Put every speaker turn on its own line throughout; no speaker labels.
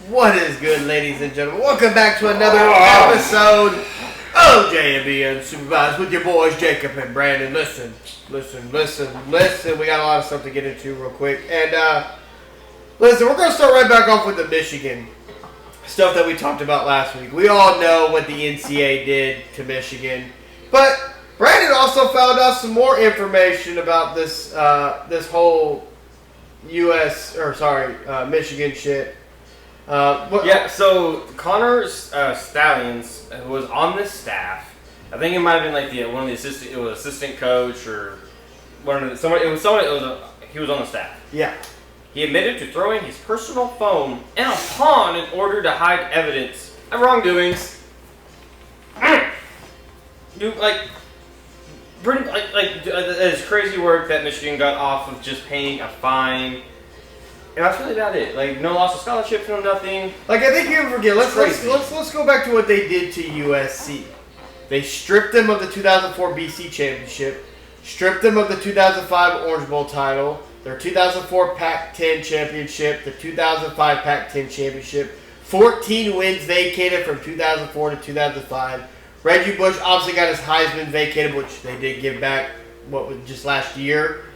What is good, ladies and gentlemen? Welcome back to another episode of J&B Unsupervised with your boys Jacob and Brandon. Listen. We got a lot of stuff to get into real quick. And listen, we're going to start right back off with the Michigan stuff that we talked about last week. We all know what the NCAA did to Michigan. But Brandon also found out some more information about this whole Michigan shit.
So Connor's Stallions was on this staff. I think it might have been like one of the assistant coach or he was on the staff.
Yeah.
He admitted to throwing his personal phone in a pond in order to hide evidence of wrongdoings. It's crazy work that Michigan got off of just paying a fine. And that's really about it. Like, no loss of scholarships, no nothing.
Like, I think you forget. Let's go back to what they did to USC. They stripped them of the 2004 BC championship, stripped them of the 2005 Orange Bowl title, their 2004 Pac-10 championship, the 2005 Pac-10 championship, 14 wins vacated from 2004 to 2005. Reggie Bush obviously got his Heisman vacated, which they did give back, just last year.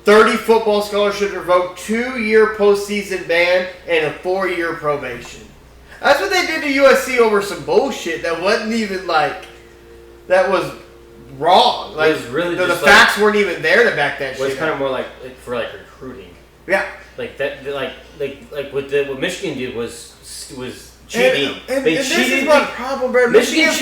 30 football scholarships revoked, 2-year postseason ban, and a 4-year probation. That's what they did to USC over some bullshit that wasn't even that was wrong. Like,
it was really
the facts weren't even there to back that shit.
It was kind of more like for recruiting.
Yeah.
What Michigan did was cheating.
And this is my problem, bro. Michigan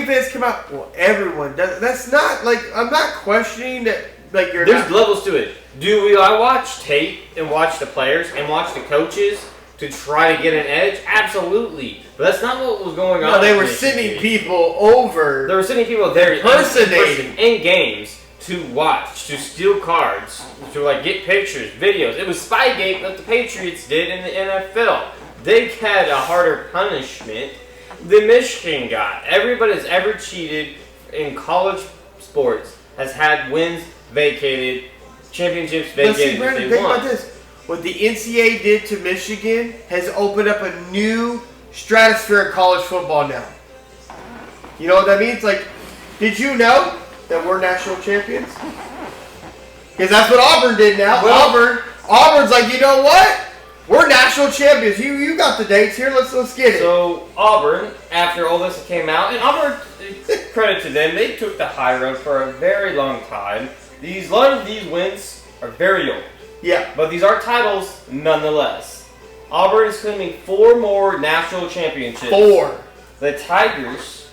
fans come out. Well, everyone does. That's not I'm not questioning that.
There's levels to it. I watch tape and watch the players and watch the coaches to try to get an edge? Absolutely. But that's not what was going on.
No, they were sending people over.
They were sending people there in games to watch, to steal cards, to get pictures, videos. It was Spygate that the Patriots did in the NFL. They had a harder punishment than Michigan got. Everybody that's ever cheated in college sports has had wins vacated, championships vacated.
Brandon, think about this. What the NCAA did to Michigan has opened up a new stratosphere in college football now. You know what that means? Did you know that we're national champions? Because that's what Auburn did now. Well, Auburn's like, you know what? We're national champions. You got the dates here. Let's get it.
So Auburn, after all this came out, and Auburn, credit to them, they took the high road for a very long time. A lot of these wins are very old.
Yeah.
But these are titles nonetheless. Auburn is claiming 4 more national championships.
4. The
Tigers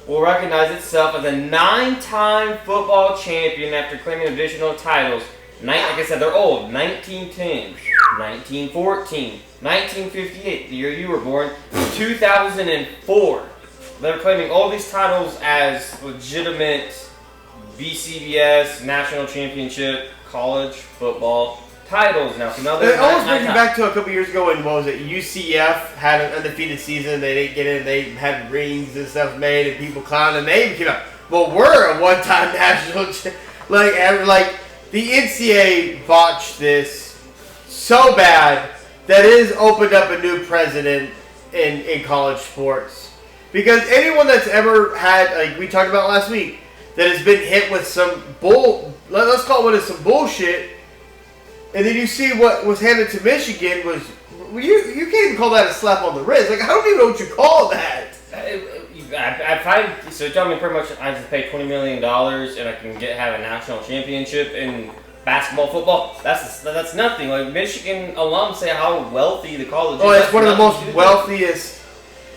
will recognize itself as a 9-time football champion after claiming additional titles. Like I said, they're old. 1910, 1914, 1958, the year you were born, 2004. They're claiming all these titles as legitimate BCBS, national championship, college football titles now. So now
it almost brings me back to a couple years ago when, UCF had an undefeated season. They didn't get in. They had rings and stuff made and people clowning. And they came out, well, we're a one-time national the NCAA botched this so bad that it has opened up a new precedent in college sports. Because anyone that's ever had, we talked about last week, that has been hit with some let's call it some bullshit, and then you see what was handed to Michigan was, you can't even call that a slap on the wrist. I don't even know what you call that.
So tell me pretty much I have to pay $20 million and I can have a national championship in basketball, football. That's nothing. Michigan alums say how wealthy the college is.
Oh, it's one of the most wealthiest.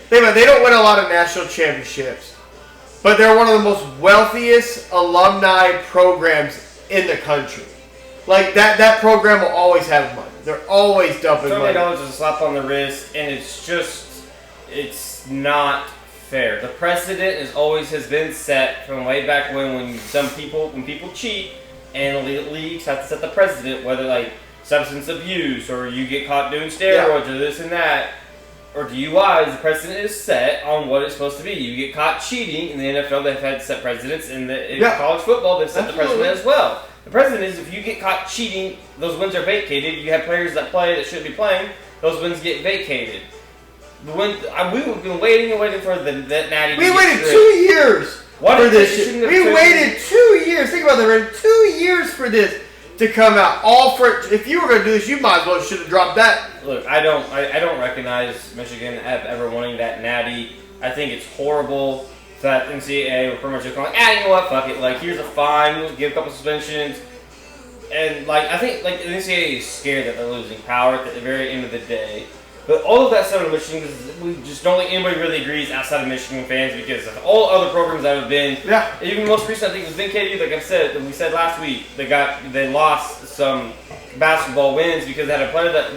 They don't win a lot of national championships, but they're one of the most wealthiest alumni programs in the country. That program will always have money. They're always dumping money.
$20 is a slap on the wrist, and it's not fair. The precedent has been set from way back when people cheat, and leagues have to set the precedent, whether substance abuse or you get caught doing steroids or this and that. Or DUIs, the precedent is set on what it's supposed to be. You get caught cheating in the NFL, they've had to set precedents. In college football, they've set the precedent as well. The precedent is if you get caught cheating, those wins are vacated. You have players that play that shouldn't be playing. those wins get vacated. We've been waiting and waiting for that natty.
We waited 2 years for this shit. We waited 2 years. Think about that, right? 2 years for this to come out. All for if you were going to do this, you might as well should have dropped that.
Look, I don't recognize Michigan ever winning that natty. I think it's horrible that NCAA were pretty much just going like, you know what, fuck it. Like, here's a fine. We'll give a couple suspensions. And, like, I think, like, the NCAA is scared that they're losing power at the very end of the day. But all of that said in Michigan, we just don't think anybody really agrees outside of Michigan fans because of all other programs that have been.
Yeah.
Even most recent, I think, was KU. Like I said, we said last week, they lost some basketball wins because they had a player that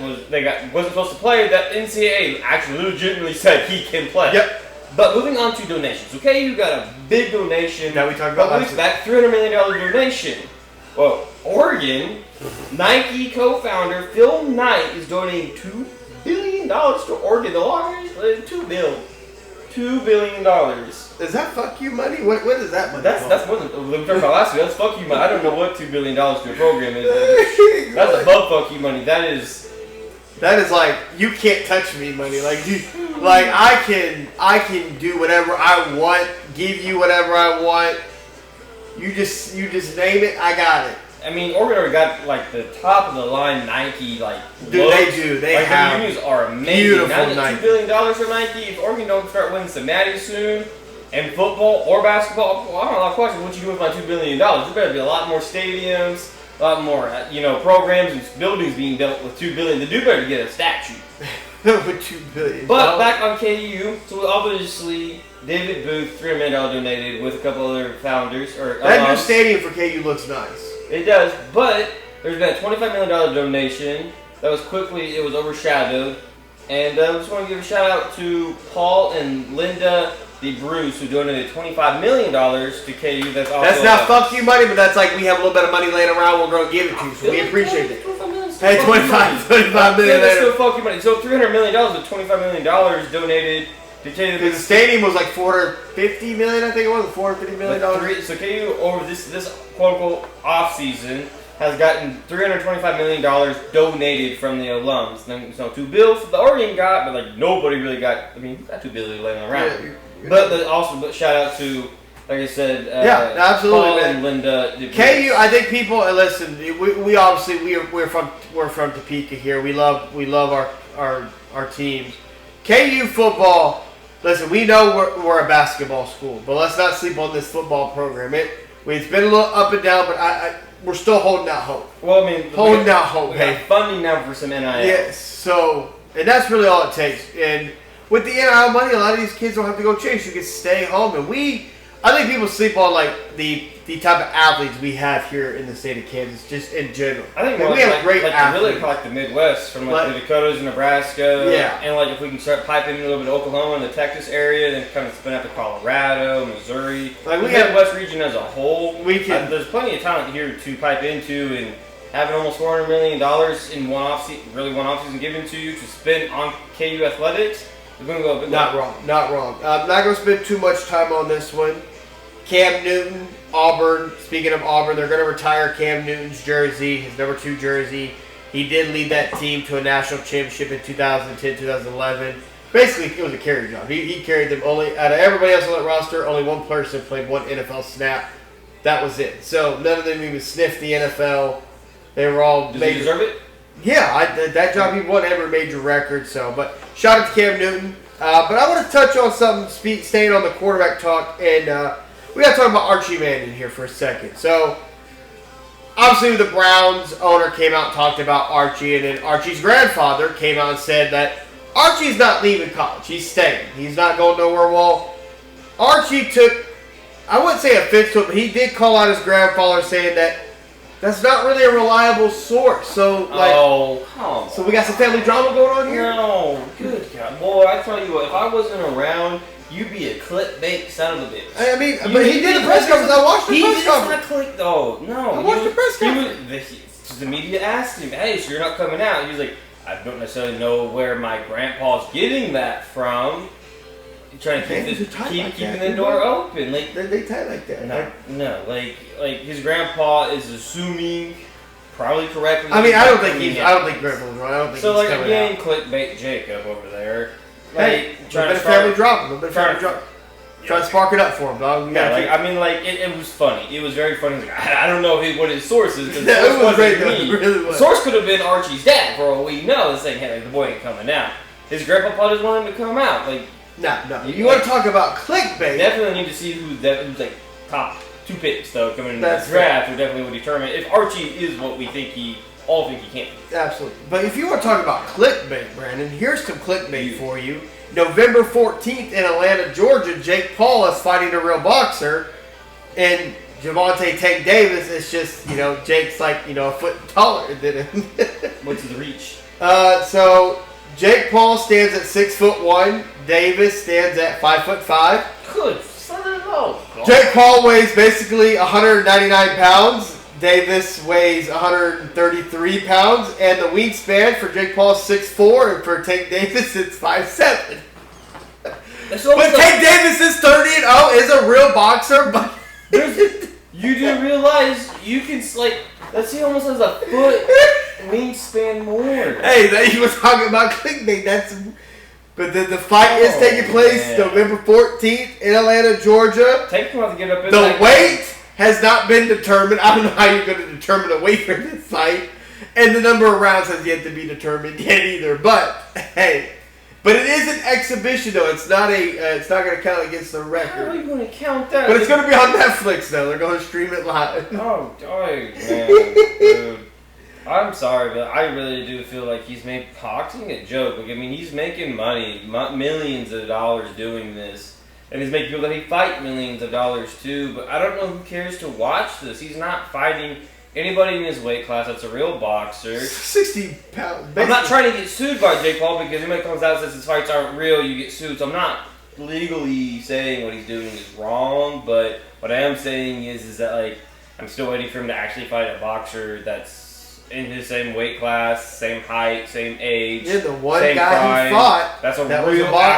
wasn't supposed to play that NCAA actually legitimately said he can play.
Yep.
But moving on to donations, okay? You got a big donation.
Now we talked about
weeks back, $300 million donation. Well, Oregon, Nike co-founder Phil Knight is donating $2 billion to Oregon. The largest, $2 billion.
Is that fuck you money? What is that money?
That's more than we talked about last week. That's fuck you money. I don't know what $2 billion to a program is. That's above fuck you money. That is
like you can't touch me money. Like dude, like I can do whatever I want, give you whatever I want. You just name it, I got it.
I mean, Oregon already got like the top of the line Nike like.
Dude, looks. They do. They have.
The unions are amazing.
Beautiful
now
Nike.
$2 billion from Nike. If Oregon don't start winning some natties soon, and football or basketball, well, I don't know. I question what you do with my $2 billion. There better be a lot more stadiums, a lot more programs and buildings being built with $2 billion. The dude better get a statue.
With $2 billion.
But back on KU, so obviously David Booth, $300 million donated with a couple other founders.
That new stadium for KU looks nice.
It does, but there's been a $25 million donation that was overshadowed. And I just want to give a shout out to Paul and Linda DeBruce, who donated $25 million to KU. That's
not fuck you money, but that's like we have a little bit of money laying around, we're going to give it to you, so we appreciate it. Hey, 25 million
that's still fuck you money. So $300 million with $25 million donated to KU.
The stadium was like $450 million, I think it was, $450 million.
So KU over this quote-unquote off-season has gotten $325 million donated from the alums. Then, so $2 billion the Oregon got, but like nobody really got. I mean, you got $2 billion laying around. Yeah, but shout out to, like I said,
absolutely,
Paul
man.
And Linda.
KU, I think people listen. We obviously we're from Topeka here. We love our teams. KU football. Listen, we know we're a basketball school, but let's not sleep on this football program. It's been a little up and down, but we're still holding out hope.
Well, I mean,
holding out hope.
We got funding now for some NIL.
Yes, so and that's really all it takes. And with the NIL money, a lot of these kids don't have to go chase. You can stay home, and I think people sleep on like the type of athletes we have here in the state of Kansas, just in general.
I think
we have great athletes.
Really like the Midwest, from like the Dakotas and Nebraska.
Yeah.
And like if we can start piping in a little bit of Oklahoma and the Texas area, then kind of spin out to Colorado, Missouri. Like we have the West region as a whole. There's plenty of talent here to pipe into, and having almost $400 million in one offseason given to you to spend on KU athletics. We're going to go a bit
Not wrong. I'm not going to spend too much time on this one. Cam Newton, Auburn. Speaking of Auburn, they're going to retire Cam Newton's jersey, his number 2 jersey. He did lead that team to a national championship in 2010, 2011. Basically, it was a carry job. He carried them only out of everybody else on that roster. Only one person played one NFL snap. That was it. So none of them even sniffed the NFL. They were all.
Does he deserve it?
Yeah, that job, he won every major record. So, but shout out to Cam Newton. But I want to touch on something, staying on the quarterback talk, and we got to talk about Archie Manning here for a second. So, obviously, the Browns owner came out and talked about Archie, and then Archie's grandfather came out and said that Archie's not leaving college. He's staying. He's not going nowhere. Well, Archie took, I wouldn't say offense to it, but he did call out his grandfather saying that that's not really a reliable source. So, so we got some family drama going on here?
No, good God. Boy, I tell you what, if I wasn't around, you'd be a clickbait son of a bitch.
I mean, but he did the press conference. I watched the press conference.
He did not no.
I watched the press conference.
The media asked him, hey, so you're not coming out? He was like, I don't necessarily know where my grandpa's getting that from. Trying to keeping the door open. Like
they tie like that.
No. Like his grandpa is assuming probably correct.
I mean, I don't think Grant was wrong. I don't think
so.
He's
Like
coming
again,
out.
clickbait Jacob over there.
Hey,
trying to
family drama. Trying to spark it up for him, dog.
It was funny. It was very funny. Like, I don't know what his source is because
it was great. It really was.
The source could have been Archie's dad for all we know, saying, "Hey, the boy ain't coming out." His grandpa probably just wanted him to come out. Like,
no. You want to talk about clickbait?
Definitely need to see who's like top 2 picks though coming in the draft. Who definitely will determine if Archie is what we think he can be.
Absolutely. But if you want to talk about clickbait, Brandon, here's some clickbait for you. November 14th in Atlanta, Georgia, Jake Paul is fighting a real boxer, and Javante Tank Davis is just, Jake's like, a foot taller than him.
What's his reach?
So Jake Paul stands at 6'1", Davis stands at 5'5".
Good son of a hoe.
Jake Paul weighs basically 199 pounds. Davis weighs 133 pounds, and the wingspan for Jake Paul is 6'4", and for Tank Davis it's 5'7". But Tank Davis is 30-0, is a real boxer, but
you do realize you can let's see, almost has a foot wingspan more.
Hey, you were talking about clickbait. But the fight is taking place November 14th in Atlanta, Georgia.
Take him out to get up in
the weight has not been determined. I don't know how you're going to determine a weight for this fight. And the number of rounds has yet to be determined yet either. But, hey. But it is an exhibition, though. It's not going to count against the record.
How are you going to count that?
But it's going to be on Netflix, though. They're going to stream it live.
Oh, man. Dude. I'm sorry, but I really do feel like he's made boxing a joke. Like, I mean, he's making money, millions of dollars doing this. And he's making people that he fight millions of dollars too, but I don't know who cares to watch this. He's not fighting anybody in his weight class that's a real boxer.
60 pounds.
I'm not trying to get sued by Jake Paul because anybody comes out and says his fights aren't real, you get sued. So I'm not legally saying what he's doing is wrong, but what I am saying is that like I'm still waiting for him to actually fight a boxer that's in his same weight class, same height, same age.
Yeah, the one guy who fought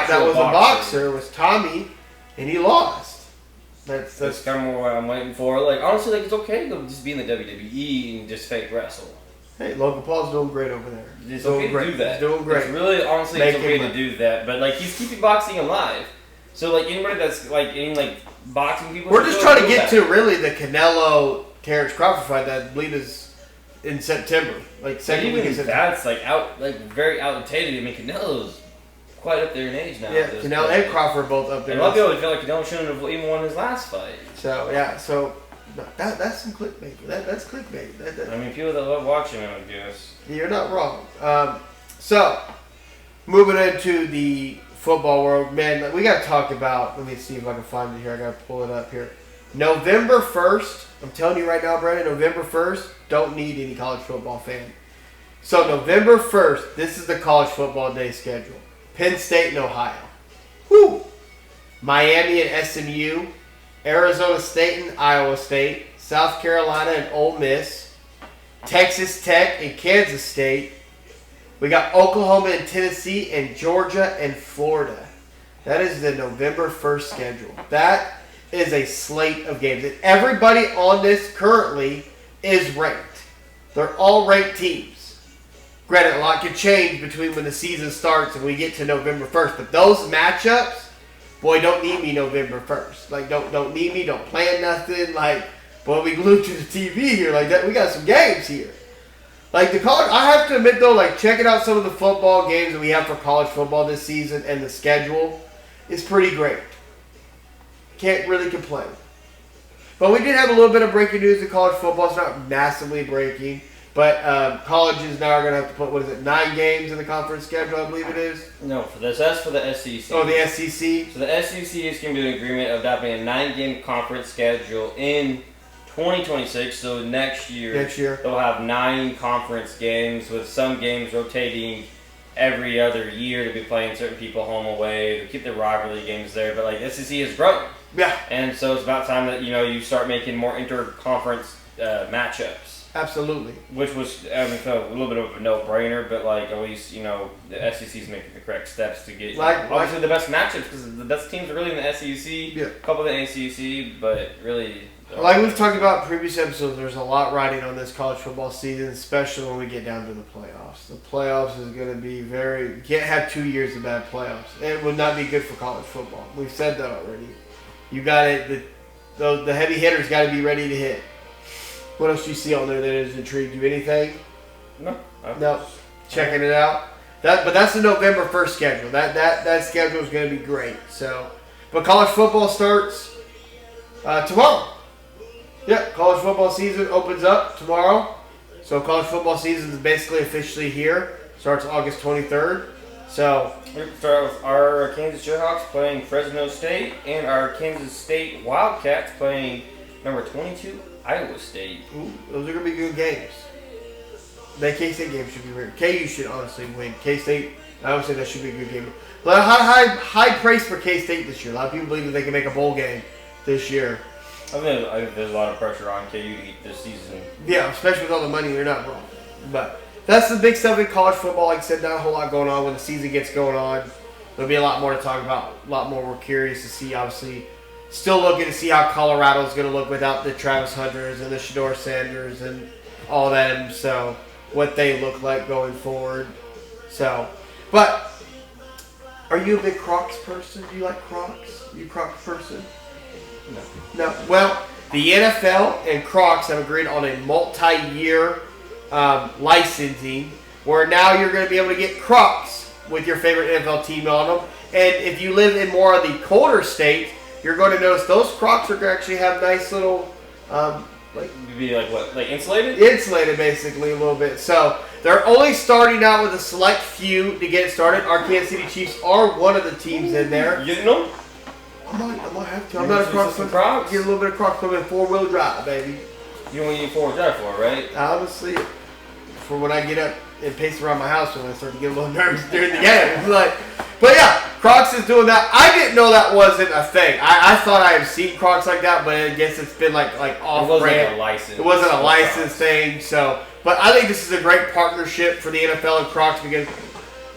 that was a boxer was Tommy. And he lost. That's
kind of what I'm waiting for. Like, honestly, it's okay to just be in the WWE and just fake wrestle.
Hey, Logan Paul's doing great over there.
It's okay to do that.
He's doing great.
It's really, honestly, it's okay to do that. But, like, he's keeping boxing alive. So, like, anybody that's, like, any, like, boxing people...
We're just trying to get to, really, the Canelo-Terrence Crawford fight that I believe is in September. Like, second week in September.
That's, very outdated. I mean, Canelo's quite up there in age now.
Yeah, Canelo and Crawford are both up there.
And a lot of people feel like Canelo shouldn't have even won his last fight.
So, that's some clickbait. That's clickbait.
I mean, people that love watching it, I guess.
You're not wrong. So, moving into the football world, man, we got to talk about, let me see if I can find it here. I got to pull it up here. November 1st, I'm telling you right now, Brandon, November 1st, don't need any college football fan. So, November 1st, this is the college football day schedule. Penn State and Ohio. Woo! Miami and SMU. Arizona State and Iowa State. South Carolina and Ole Miss. Texas Tech and Kansas State. We got Oklahoma and Tennessee and Georgia and Florida. That is the November 1st schedule. That is a slate of games. And everybody on this currently is ranked. They're all ranked teams. Granted, a lot could change between when the season starts and we get to November 1st. But those matchups, boy, don't need me November 1st. Like, don't need me. Don't plan nothing. Like, boy, we glued to the TV here. Like, that, we got some games here. Like, the college, I have to admit, though, like, checking out some of the football games that we have for college football this season and the schedule is pretty great. Can't really complain. But we did have a little bit of breaking news in college football. It's not massively breaking. But colleges now are going to have to put, 9 games in the conference schedule, I believe it is?
No, that's for the SEC.
Oh, the SEC?
So the SEC is going to do an agreement of adopting a 9-game conference schedule in 2026. So next year they'll have 9 conference games with some games rotating every other year to be playing certain people home away to keep the rivalry games there. But, like, the SEC has grown.
Yeah.
And so it's about time that, you start making more inter-conference matchups.
Absolutely.
Which was, a little bit of a no-brainer, but, like, at least, the SEC's making the correct steps to get, obviously, the best matchups, because the best teams are really in the SEC, a couple in the ACC, but really,
Like we've talked about in previous episodes, there's a lot riding on this college football season, especially when we get down to the playoffs. The playoffs is going to be you can't have 2 years of bad playoffs. It would not be good for college football. We've said that already. You got it. The heavy hitters got to be ready to hit. What else do you see on there that has intrigued you? Anything? No. Checking it out. But that's the November 1st schedule. That schedule is going to be great. So, but college football starts tomorrow. Yeah, college football season opens up tomorrow. So college football season is basically officially here. Starts August 23rd. So
we're going to start with our Kansas Jayhawks playing Fresno State and our Kansas State Wildcats playing number 22 Iowa State.
Ooh, those are going to be good games. That K-State game should be weird. KU should honestly win. K-State, I would say that should be a good game. But high praise for K-State this year. A lot of people believe that they can make a bowl game this year.
I think there's a lot of pressure on KU to get this season.
Yeah, especially with all the money, they're not wrong. But that's the big stuff in college football. Like I said, not a whole lot going on. When the season gets going on, there'll be a lot more to talk about. A lot more we're curious to see, obviously. Still looking to see how Colorado's going to look without the Travis Hunters and the Shedeur Sanders and all them. So, what they look like going forward. So, but are you a big Crocs person? Do you like Crocs? Are you a Crocs person? No. Well, the NFL and Crocs have agreed on a multi-year licensing where now you're going to be able to get Crocs with your favorite NFL team on them. And if you live in more of the colder states, you're going to notice those Crocs are going to actually have nice little,
like insulated?
Insulated, basically, a little bit. So they're only starting out with a select few to get started. Our Kansas City Chiefs are one of the teams in there.
You getting them?
I might have to. I'm not a Crocs fan. Get a little bit of Crocs coming in 4-wheel drive, baby.
You don't need 4-wheel drive for it, right?
Honestly, for when I get up and pace around my house when I start to get a little nervous during the game. But yeah, Crocs is doing that. I didn't know that wasn't a thing. I thought I had seen Crocs like that, but I guess it's been like off-brand.
It wasn't a
licensed thing. So, but I think this is a great partnership for the NFL and Crocs because,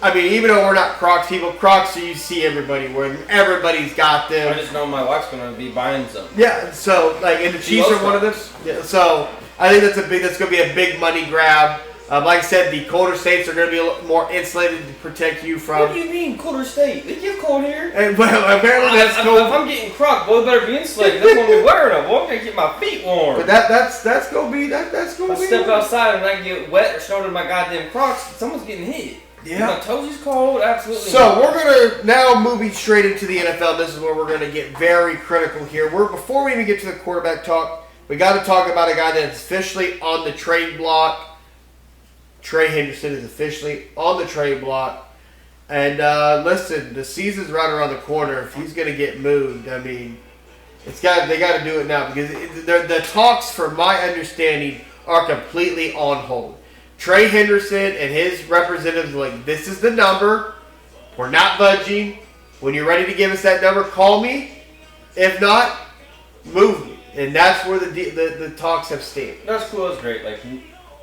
I mean, even though we're not Crocs people, Crocs, so you see everybody wearing them. Everybody's got them.
I just know my wife's going to be buying some.
Yeah, so, and the Chiefs are one of them. Yeah, so, I think that's going to be a big money grab. Like I said, the colder states are going to be a little more insulated to protect you from.
What do you mean, colder state? It gets cold here.
And, well, apparently that's cold.
If I'm getting Crocs, boy, better be insulated. That's when we wearing them. Boy, I'm going to get my feet warm.
But that's going to be, that's going to be.
I step outside and I get wet or snowed in my goddamn Crocs, someone's getting hit.
Yeah.
My toes is cold, absolutely.
So we're going to now moving straight into the NFL. This is where we're going to get very critical here. Before we even get to the quarterback talk, we got to talk about a guy that's officially on the trade block. Trey Henderson is officially on the trade block. And listen, the season's right around the corner. If he's going to get moved, I mean, they got to do it now because the talks, from my understanding, are completely on hold. Trey Henderson and his representatives are like, this is the number. We're not budging. When you're ready to give us that number, call me. If not, move me. And that's where the talks have stayed.
That's cool. That's great. Like,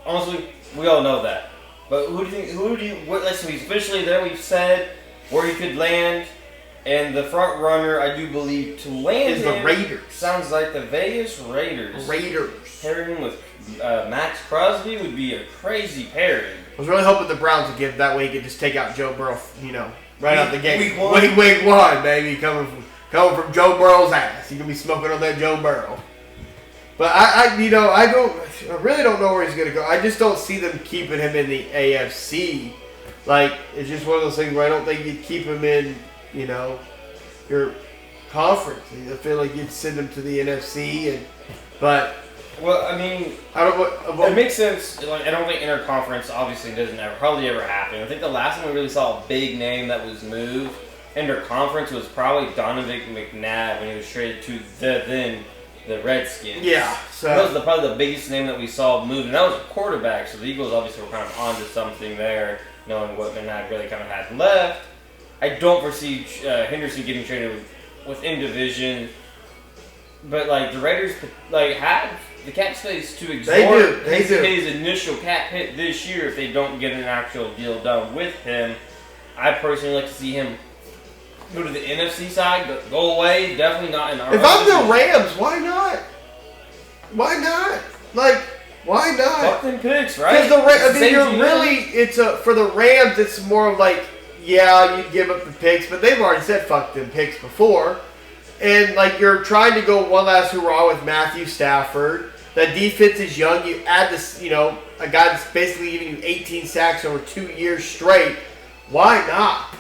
honestly, we all know that. But listen, he's officially there. We've said where he could land. And the front runner, I do believe, to land
is the Raiders.
Sounds like the Vegas Raiders. Pairing with Max Crosby would be a crazy pairing.
I was really hoping the Browns would give that way he could just take out Joe Burrow, right out the gate. Week one, baby, coming from Joe Burrow's ass. He could be smoking on that Joe Burrow. But I really don't know where he's gonna go. I just don't see them keeping him in the AFC. Like, it's just one of those things where I don't think you'd keep him in, your conference. I feel like you'd send him to the NFC,
well, I mean, it makes sense. Like, I don't think interconference obviously hardly ever happen. I think the last time we really saw a big name that was moved interconference was probably Donovan McNabb when he was traded to the Redskins.
Yeah, so
that was probably the biggest name that we saw moved, and that was a quarterback. So the Eagles obviously were kind of onto something there, knowing what McNabb really kind of had left. I don't foresee Henderson getting traded within division, but the Raiders have the cap space to absorb his initial cap hit this year if they don't get an actual deal done with him. I personally like to see him go to the NFC side, go away. Definitely not in our.
If I'm the Rams, why not? Why not? Like, why not?
Fuck them picks, right?
Because for the Rams, it's more of like, yeah, you give up the picks, but they've already said fuck them picks before. And, like, you're trying to go one last hurrah with Matthew Stafford. That defense is young. You add this, a guy that's basically giving you 18 sacks over 2 years straight. Why not?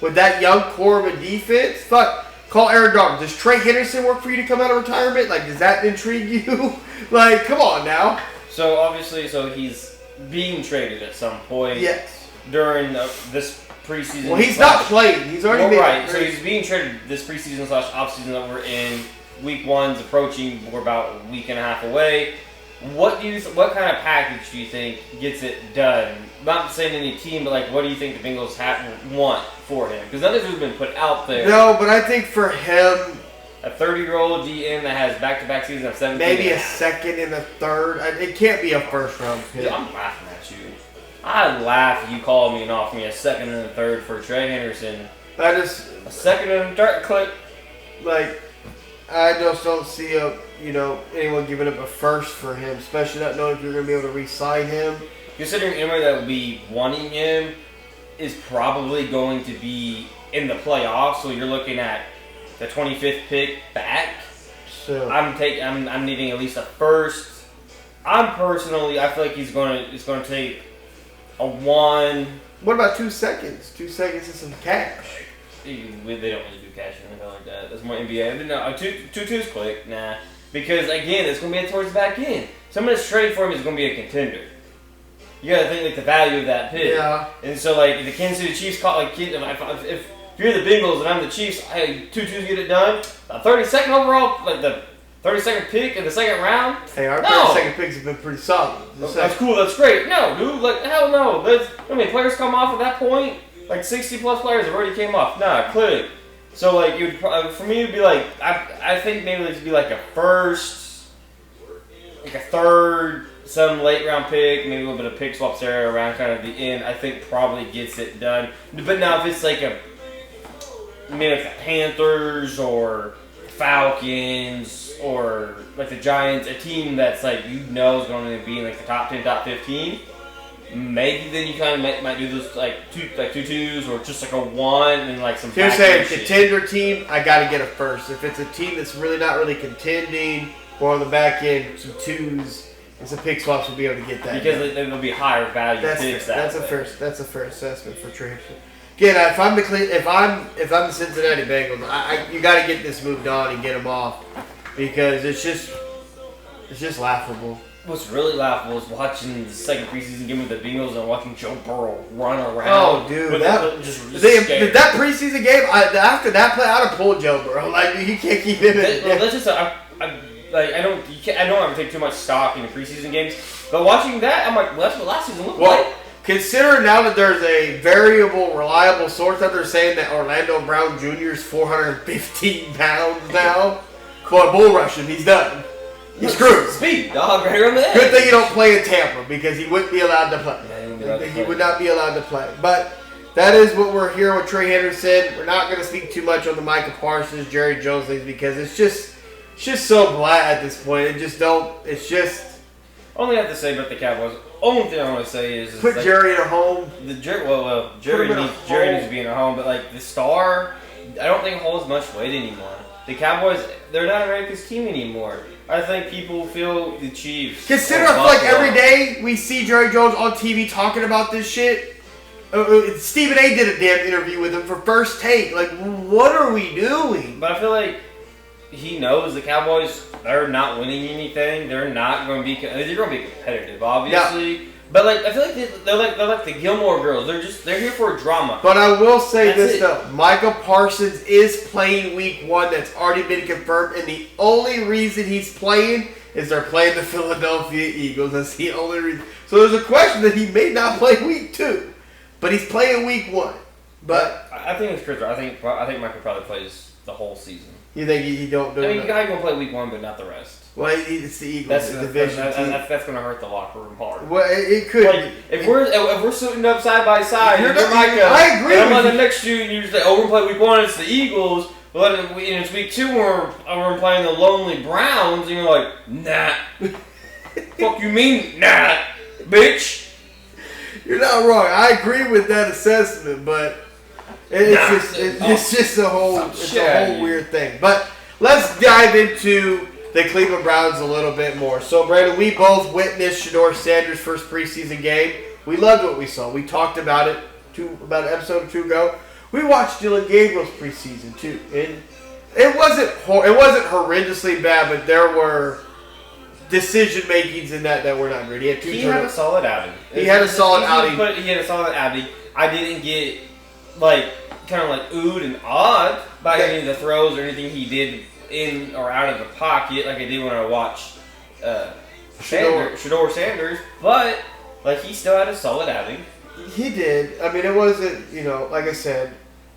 With that young core of a defense? Fuck. Call Aaron Donald. Does Trey Henderson work for you to come out of retirement? Like, does that intrigue you? Like, come on now.
So, obviously, he's being traded at some point.
Yes.
During this preseason.
Well, he's not playing. He's already been
right. So he's being traded this preseason / offseason that we're in. Week 1's approaching. We're about a week and a half away. What kind of package do you think gets it done? Not saying any team, but like, what do you think the Bengals want for him? Because none of this has been put out there.
No, but I think for him,
a 30-year-old GM that has back-to-back seasons of 17.
Maybe a second and a third. It can't be a first-round pick.
Dude, I'm laughing at you. I'd laugh if you called me and offered me a second and a third for Trey Henderson.
A
second and a third clip.
Like, I just don't see anyone giving up a first for him, especially not knowing if you're going to be able to re-sign him.
Considering anyone that would be wanting him is probably going to be in the playoffs, so you're looking at the 25th pick back.
So
I'm needing at least a first. I feel like it's going to take a 1.
What about 2 seconds? 2 seconds and some cash.
They don't really do cash or anything like that. That's more NBA. No, 2-2's quick. Nah. Because, again, it's going to be towards the back end. Someone that's trading for him is going to be a contender. You got to think, like, the value of that pick.
Yeah.
And so, like, the Kansas City Chiefs caught, like, if you're the Bengals and I'm the Chiefs, hey, 2-2's get it done. A 32nd overall, like, the 32nd pick in the second round?
Hey, our 32nd picks have been pretty solid.
That's cool. That's great. No, dude. Like, hell no. How many players come off at that point? Like 60-plus players have already came off. Nah, click. So, like, for me, it'd be like, I think maybe it'd be like a first, like a third, some late round pick, maybe a little bit of pick swaps there around kind of the end. I think probably gets it done. But now, if it's like like the Panthers or Falcons or like the Giants, a team that's like is going to be in like the top 10, top 15. Maybe then you kind of might do this like two twos or just like a 1 and like some.
If you're saying contender team, I got to get a first. If it's a team that's not really contending, or on the back end, some 2s and some pick swaps will be able to get that.
Because there'll be higher value picks.
That's a fair assessment for Trey. Again, if I'm the Cincinnati Bengals, you got to get this moved on and get them off because it's just laughable.
What's really laughable is watching the second preseason game with the Bengals and watching Joe Burrow run around.
Oh, dude, that preseason game after that play, I'd have pulled Joe Burrow. Like, you can't keep him in.
That's just I don't ever take too much stock in the preseason games, but watching that, I'm like, well, that's what last season looked like.
Consider now that there's a variable, reliable source out there saying that Orlando Brown Jr. is 415 pounds now. Boy, bull rushing, he's done. He's screwed.
Speed, dog, right on the edge.
Good thing you don't play in Tampa because he wouldn't be allowed to play. He would not be allowed to play. But that is what we're hearing with Trey Henderson. We're not going to speak too much on the Micah Parsons, Jerry Jones things because it's just so blah at this point. It's just.
Only have to say about the Cowboys. Only thing I want to say is
put Jerry in a home.
Jerry needs to be in a home, but like the star, I don't think holds much weight anymore. The Cowboys, they're not a America's team anymore. I think people feel the Chiefs.
Consider I feel like every day we see Jerry Jones on TV talking about this shit. Stephen A. did a damn interview with him for First Take. Like, what are we doing?
But I feel like he knows the Cowboys, they're not winning anything. They're not going to be. They're going to be competitive, obviously. Yeah. But like, I feel like they're like the Gilmore Girls. They're here for drama.
But I will say though, Micah Parsons is playing Week 1. That's already been confirmed, and the only reason he's playing is they're playing the Philadelphia Eagles. That's the only reason. So there's a question that he may not play Week 2, but he's playing Week 1. But
I think it's Chris. I think Micah probably plays the whole season.
You think he don't do it?
I mean, you're going to play Week 1, but not the rest.
Well, it's the Eagles, the division team.
That's going to hurt the locker room hard.
Well, it could.
Like, if we're sitting up side by side, you're
Micah. I agree.
And I'm on the next to you, and you say, "Oh, we're going to play Week 1. It's the Eagles." But and it's week 2 where we're playing the lonely Browns, and you're like, nah. Fuck you mean, nah, bitch?
You're not wrong. I agree with that assessment, but it's just a whole weird thing. But let's dive into the Cleveland Browns a little bit more. So, Brandon, we both witnessed Shedeur Sanders' first preseason game. We loved what we saw. We talked about it about an episode or 2 ago. We watched Dylan Gabriel's preseason too, and it wasn't horrendously bad, but there were decision makings in that were not good.
He had a solid outing.
He had a solid outing.
He had a solid outing. I didn't get kind of oohed and awed by any of the throws or anything he did in or out of the pocket like I did when I watched Shedeur Sanders, but he still had a solid outing.
He did. I mean, it wasn't, like I said,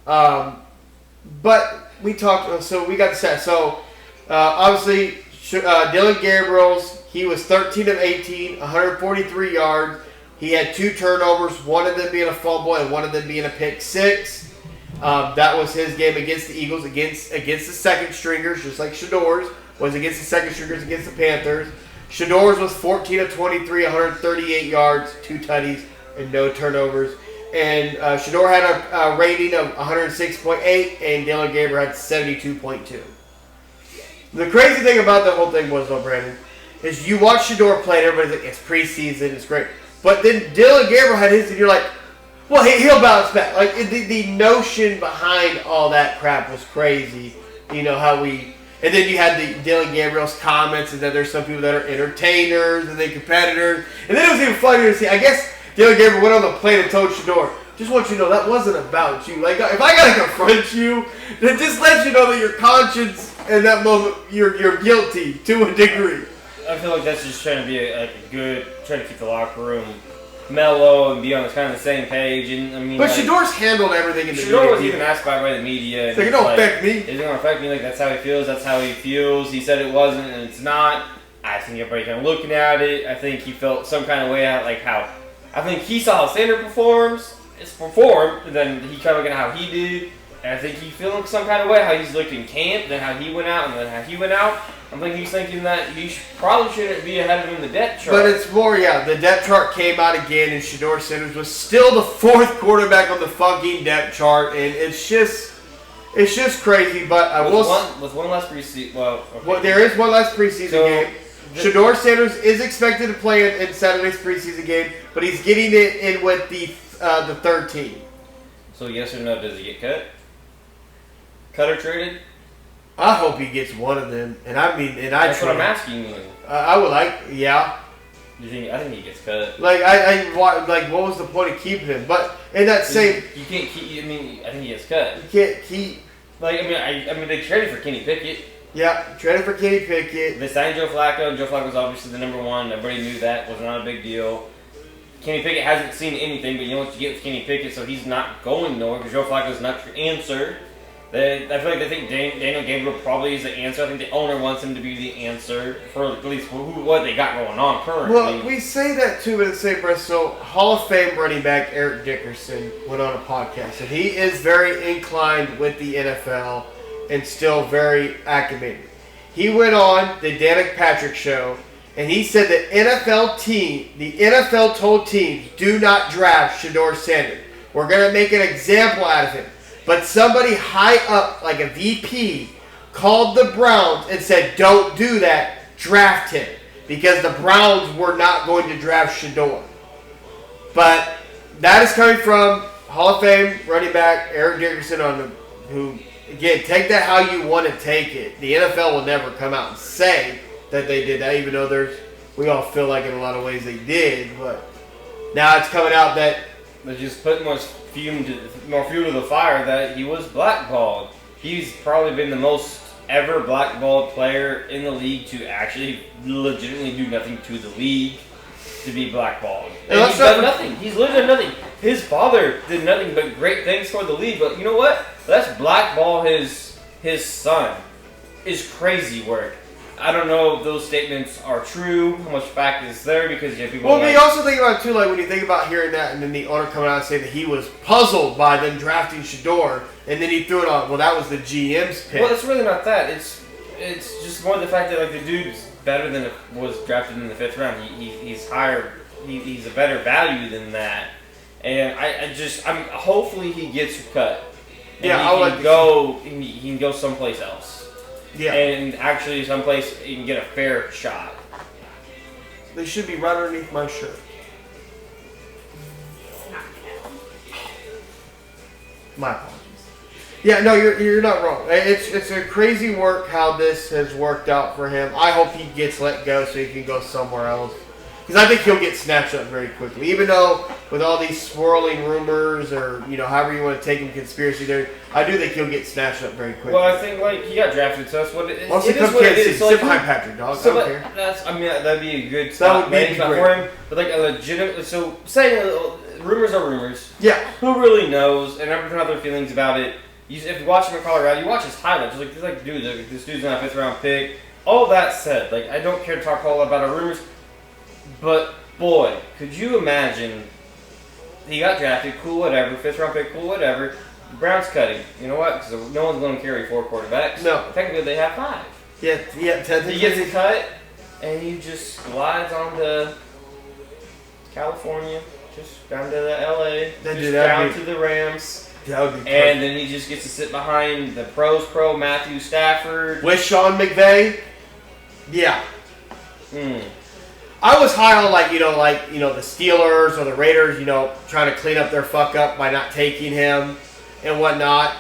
but we talked. So we got set. So obviously, Dylan Gabriel's, he was 13 of 18, 143 yards. He had 2 turnovers, one of them being a fumble and one of them being a pick 6. That was his game against the Eagles, against the second stringers, just like Shedeur's was against the second stringers against the Panthers. Shedeur's was 14 of 23, 138 yards, 2 tutties, and no turnovers. And Shedeur had a rating of 106.8, and Dylan Gabriel had 72.2. The crazy thing about the whole thing was, though, Brandon, is you watch Shedeur play, and everybody's like, it's preseason, it's great. But then Dylan Gabriel had his, and you're like, well, he'll bounce back. The notion behind all that crap was crazy. How we... And then you had the Dylan Gabriel's comments, and then there's some people that are entertainers, and then competitors. And then it was even funnier to see, I guess Dylan Gabriel went on the plane and told Shedeur, just want you to know, that wasn't about you. If I got to confront you, then just let you know that your conscience, in that moment, you're guilty to a degree.
I feel like that's just trying to be trying to keep the locker room mellow and be on kind of the same page. And I mean,
but Shedeur's handled everything in the media.
Shedeur was even asked by the media.
It's it don't affect me.
It don't affect me. That's how he feels. That's how he feels. He said it wasn't, and it's not. I think everybody kind of looking at it. I think he felt some kind of way out, I think he saw how Sanders performed, and then he kind of looked at how he did. And I think he feeling some kind of way how he's looked in camp, then how he went out, and then how he went out. I think he's thinking that he probably shouldn't be ahead of him in the depth chart.
But it's more, the depth chart came out again, and Shedeur Sanders was still the 4th quarterback on the fucking depth chart, and it's just crazy. But
with one last preseason. Well,
there is one last preseason game. Shedeur Sanders is expected to play in Saturday's preseason game, but he's getting it in with the 3rd team.
So yes or no? Does he get cut? Cut or traded?
I hope he gets one of them,
That's what I'm asking you.
I would yeah.
I think he gets cut.
What was the point of keeping him? But in that same,
you can't keep. I think he gets cut.
You can't keep.
They traded for Kenny Pickett.
Yeah, traded for Kenny Pickett.
They signed Joe Flacco. Joe Flacco was obviously the number 1. Everybody knew that was not a big deal. Kenny Pickett hasn't seen anything, but you know what you get with Kenny Pickett, so he's not going nowhere because Joe Flacco is not your answer. I feel like they think Daniel Gabriel probably is the answer. I think the owner wants him to be the answer for at least what they got going on currently.
Well, we say that too in the same breath. So Hall of Fame running back Eric Dickerson went on a podcast, and he is very inclined with the NFL and still very acclimated. He went on the Danica Patrick show, and he said that the NFL told teams, do not draft Shedeur Sanders. We're going to make an example out of him. But somebody high up, like a VP, called the Browns and said, don't do that, draft him. Because the Browns were not going to draft Shedeur. But that is coming from Hall of Fame running back Eric Dickerson, who, again, take that how you want to take it. The NFL will never come out and say that they did that, even though we all feel like in a lot of ways they did. But now it's coming out that
they're just putting more fuel to the fire that he was blackballed. He's probably been the most ever blackballed player in the league to actually legitimately do nothing to the league to be blackballed. And he's done nothing. He's literally done nothing. His father did nothing but great things for the league. But you know what? Let's blackball his son. Is crazy work. I don't know if those statements are true. How much fact is there? Because you have people.
Well, you also think about it too, like when you think about hearing that, and then the owner coming out and saying that he was puzzled by them drafting Shador, and then he threw it on. Well, that was the GM's pick.
Well, it's really not that. It's just more the fact that like the dude's better than was drafted in the 5th round. He's higher. He's a better value than that. And I'm hopefully he gets cut. And he can go someplace else.
Yeah.
And actually someplace he can get a fair shot.
They should be right underneath my shirt. My apologies. Yeah, no, you're not wrong. It's a crazy work how this has worked out for him. I hope he gets let go so he can go somewhere else. Because I think he'll get snatched up very quickly. Even though with all these swirling rumors or, however you want to take them, conspiracy theory, I do think he'll get snatched up very quickly.
Well, I think, he got drafted, so that's what it is.
Once he comes Kansas City, sit behind Patrick, dog. I don't care.
That'd be a good spot for him. But, a legitimate... So, saying rumors are rumors.
Yeah.
Who really knows? And everyone have their feelings about it. If you watch him in Colorado, you watch his highlights. Dude, this dude's not a 5th round pick. All that said, I don't care to talk a whole lot about our rumors. But, boy, could you imagine he got drafted, cool, whatever, 5th round pick, cool, whatever. The Browns cut him. You know what? Because no one's going to carry 4 quarterbacks.
No.
Technically, they have 5.
Yeah.
He gets cut, and he just glides on to California, just down to the L.A., down to the Rams.
That would be perfect.
And then he just gets to sit behind the pros pro, Matthew Stafford.
With Sean McVay? Yeah. I was high on the Steelers or the Raiders, trying to clean up their fuck up by not taking him and whatnot.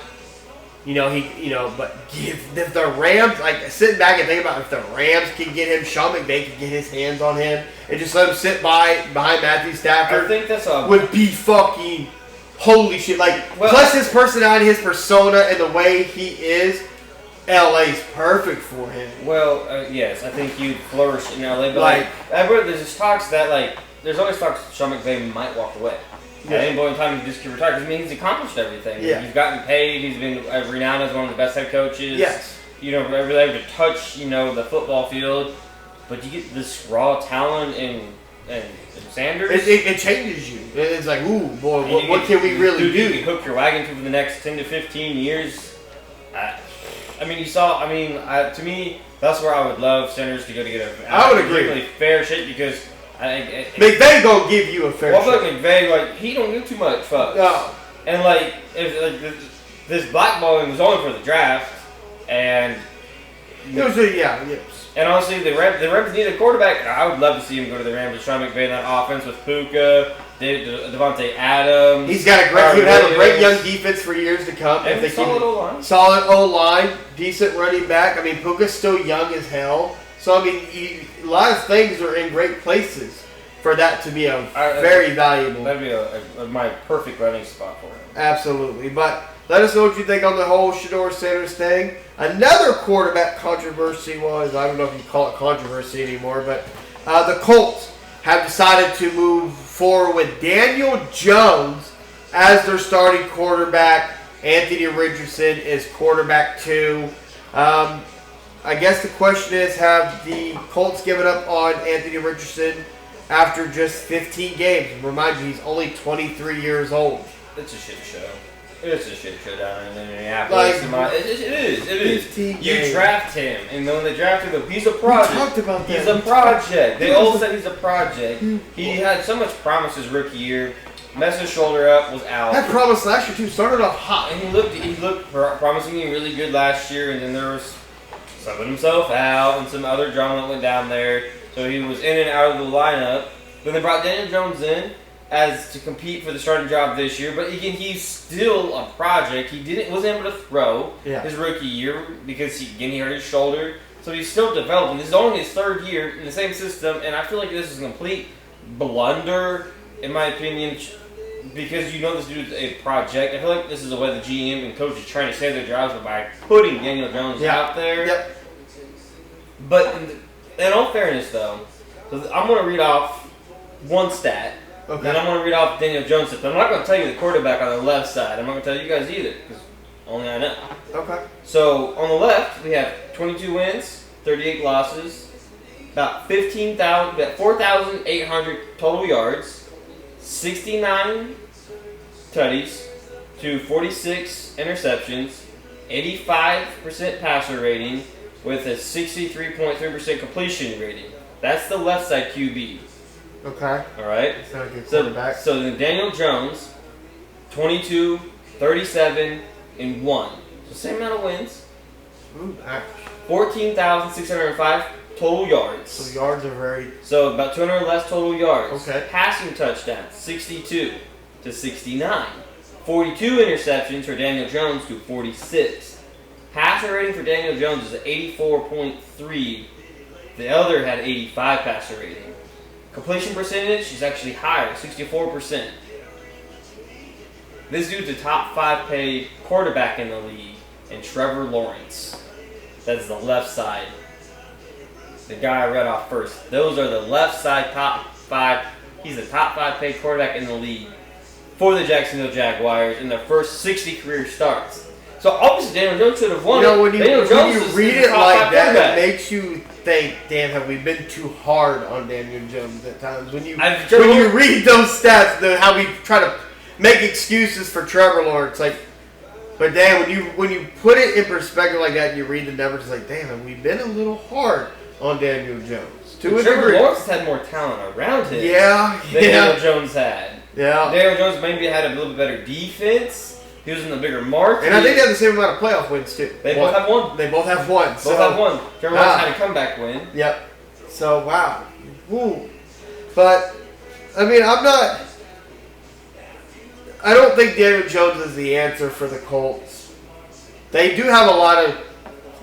But if the Rams, sitting back and thinking about if the Rams can get him, Sean McVay can get his hands on him and just let him sit behind Matthew Stafford.
I think that's
would be fucking holy shit. Plus his personality, his persona, and the way he is. LA's perfect for him.
Well, yes, I think you'd flourish in LA. But there's just talks that there's always talks Sean McVay might walk away. Yeah. At any point in time, he just could retire because he's accomplished everything.
Yeah.
He's gotten paid. He's been renowned as one of the best head coaches.
Yes.
Really able to touch the football field, but you get this raw talent and Sanders.
It changes you. It's like, ooh, boy, what can we really do?
You can hook your wagon to for the next 10 to 15 years. To me, that's where I would love Sanders to go to get
I would agree.
Really fair shit because
McVay gonna give you a fair shit.
Well, McVay, he don't give too much fucks.
No.
And if this blackballing was only for the draft, and
it was yes.
And honestly, the Rams need a quarterback. I would love to see him go to the Rams and Sean McVay in that offense with Puka, Devontae Adams.
He would have a great young defense for years to come.
And solid O-line.
Solid O-line, decent running back. Puka's still young as hell. So, a lot of things are in great places for that to be very valuable.
That'd be my perfect running spot for him.
Absolutely. But let us know what you think on the whole Shador Sanders thing. Another quarterback controversy was, I don't know if you call it controversy anymore, but the Colts have decided to move forward with Daniel Jones as their starting quarterback. Anthony Richardson is quarterback 2. I guess the question is, have the Colts given up on Anthony Richardson after just 15 games? Remind you, he's only 23 years old.
It's a shit show. It's a shit show down in Minneapolis. It is. You draft him, and when they drafted him, he's a project.
We talked about that.
He's a project. They all said he's a project. He had so much promise his rookie year. Messed his shoulder up, was out.
That promise last year too. Started off hot,
and he looked promisingly really good last year, and then there was subbing himself out and some other drama that went down there. So he was in and out of the lineup. Then they brought Daniel Jones in as to compete for the starting job this year, but again, he's still a project. He wasn't able to throw his rookie year because he hurt his shoulder, so he's still developing. This is only his 3rd year in the same system, and I feel like this is a complete blunder, in my opinion, because this dude is a project. I feel like this is the way the GM and coach is trying to save their jobs by putting Daniel Jones out there.
Yep.
But in all fairness, though, I'm going to read off one stat. Okay. Then I'm going to read off Daniel Jones. I'm not going to tell you the quarterback on the left side. I'm not going to tell you guys either, because only I know.
Okay.
So, on the left, we have 22 wins, 38 losses, about 4,800 total yards, 69 tutties to 46 interceptions, 85% passer rating with a 63.3% completion rating. That's the left side QB.
Okay.
All right.
It's not a good quarterback.
So then Daniel Jones, 22, 37, and 1. So same amount of wins.
Ooh, nice.
14,605 total yards.
So yards are very...
So about 200 less total yards.
Okay.
Passing touchdowns, 62 to 69. 42 interceptions for Daniel Jones to 46. Passer rating for Daniel Jones is 84.3. The other had 85 passer rating. Completion percentage is actually higher, 64%. This dude's a top 5 paid quarterback in the league, and Trevor Lawrence. That's the left side. The guy I read off first. Those are the left side top 5. He's the top 5 paid quarterback in the league for the Jacksonville Jaguars in their first 60 career starts. So obviously Daniel Jones should have won it.
When you read it like that, it makes you think, damn, have we been too hard on Daniel Jones at times? When you read those stats, how we try to make excuses for Trevor Lawrence, but damn, when you put it in perspective like that, and you read the numbers, it's like, damn, have we been a little hard on Daniel Jones?
Trevor Lawrence had more talent around him.
Than
Daniel Jones had.
Yeah.
Daniel Jones maybe had a little bit better defense. He was in the bigger market.
And I think they have the same amount of playoff wins, too.
They both have one.
They both have one.
Both have one. Trevor Lawrence had a comeback win.
Yep. So, wow. Woo. But, I mean, I don't think Daniel Jones is the answer for the Colts. They do have a lot of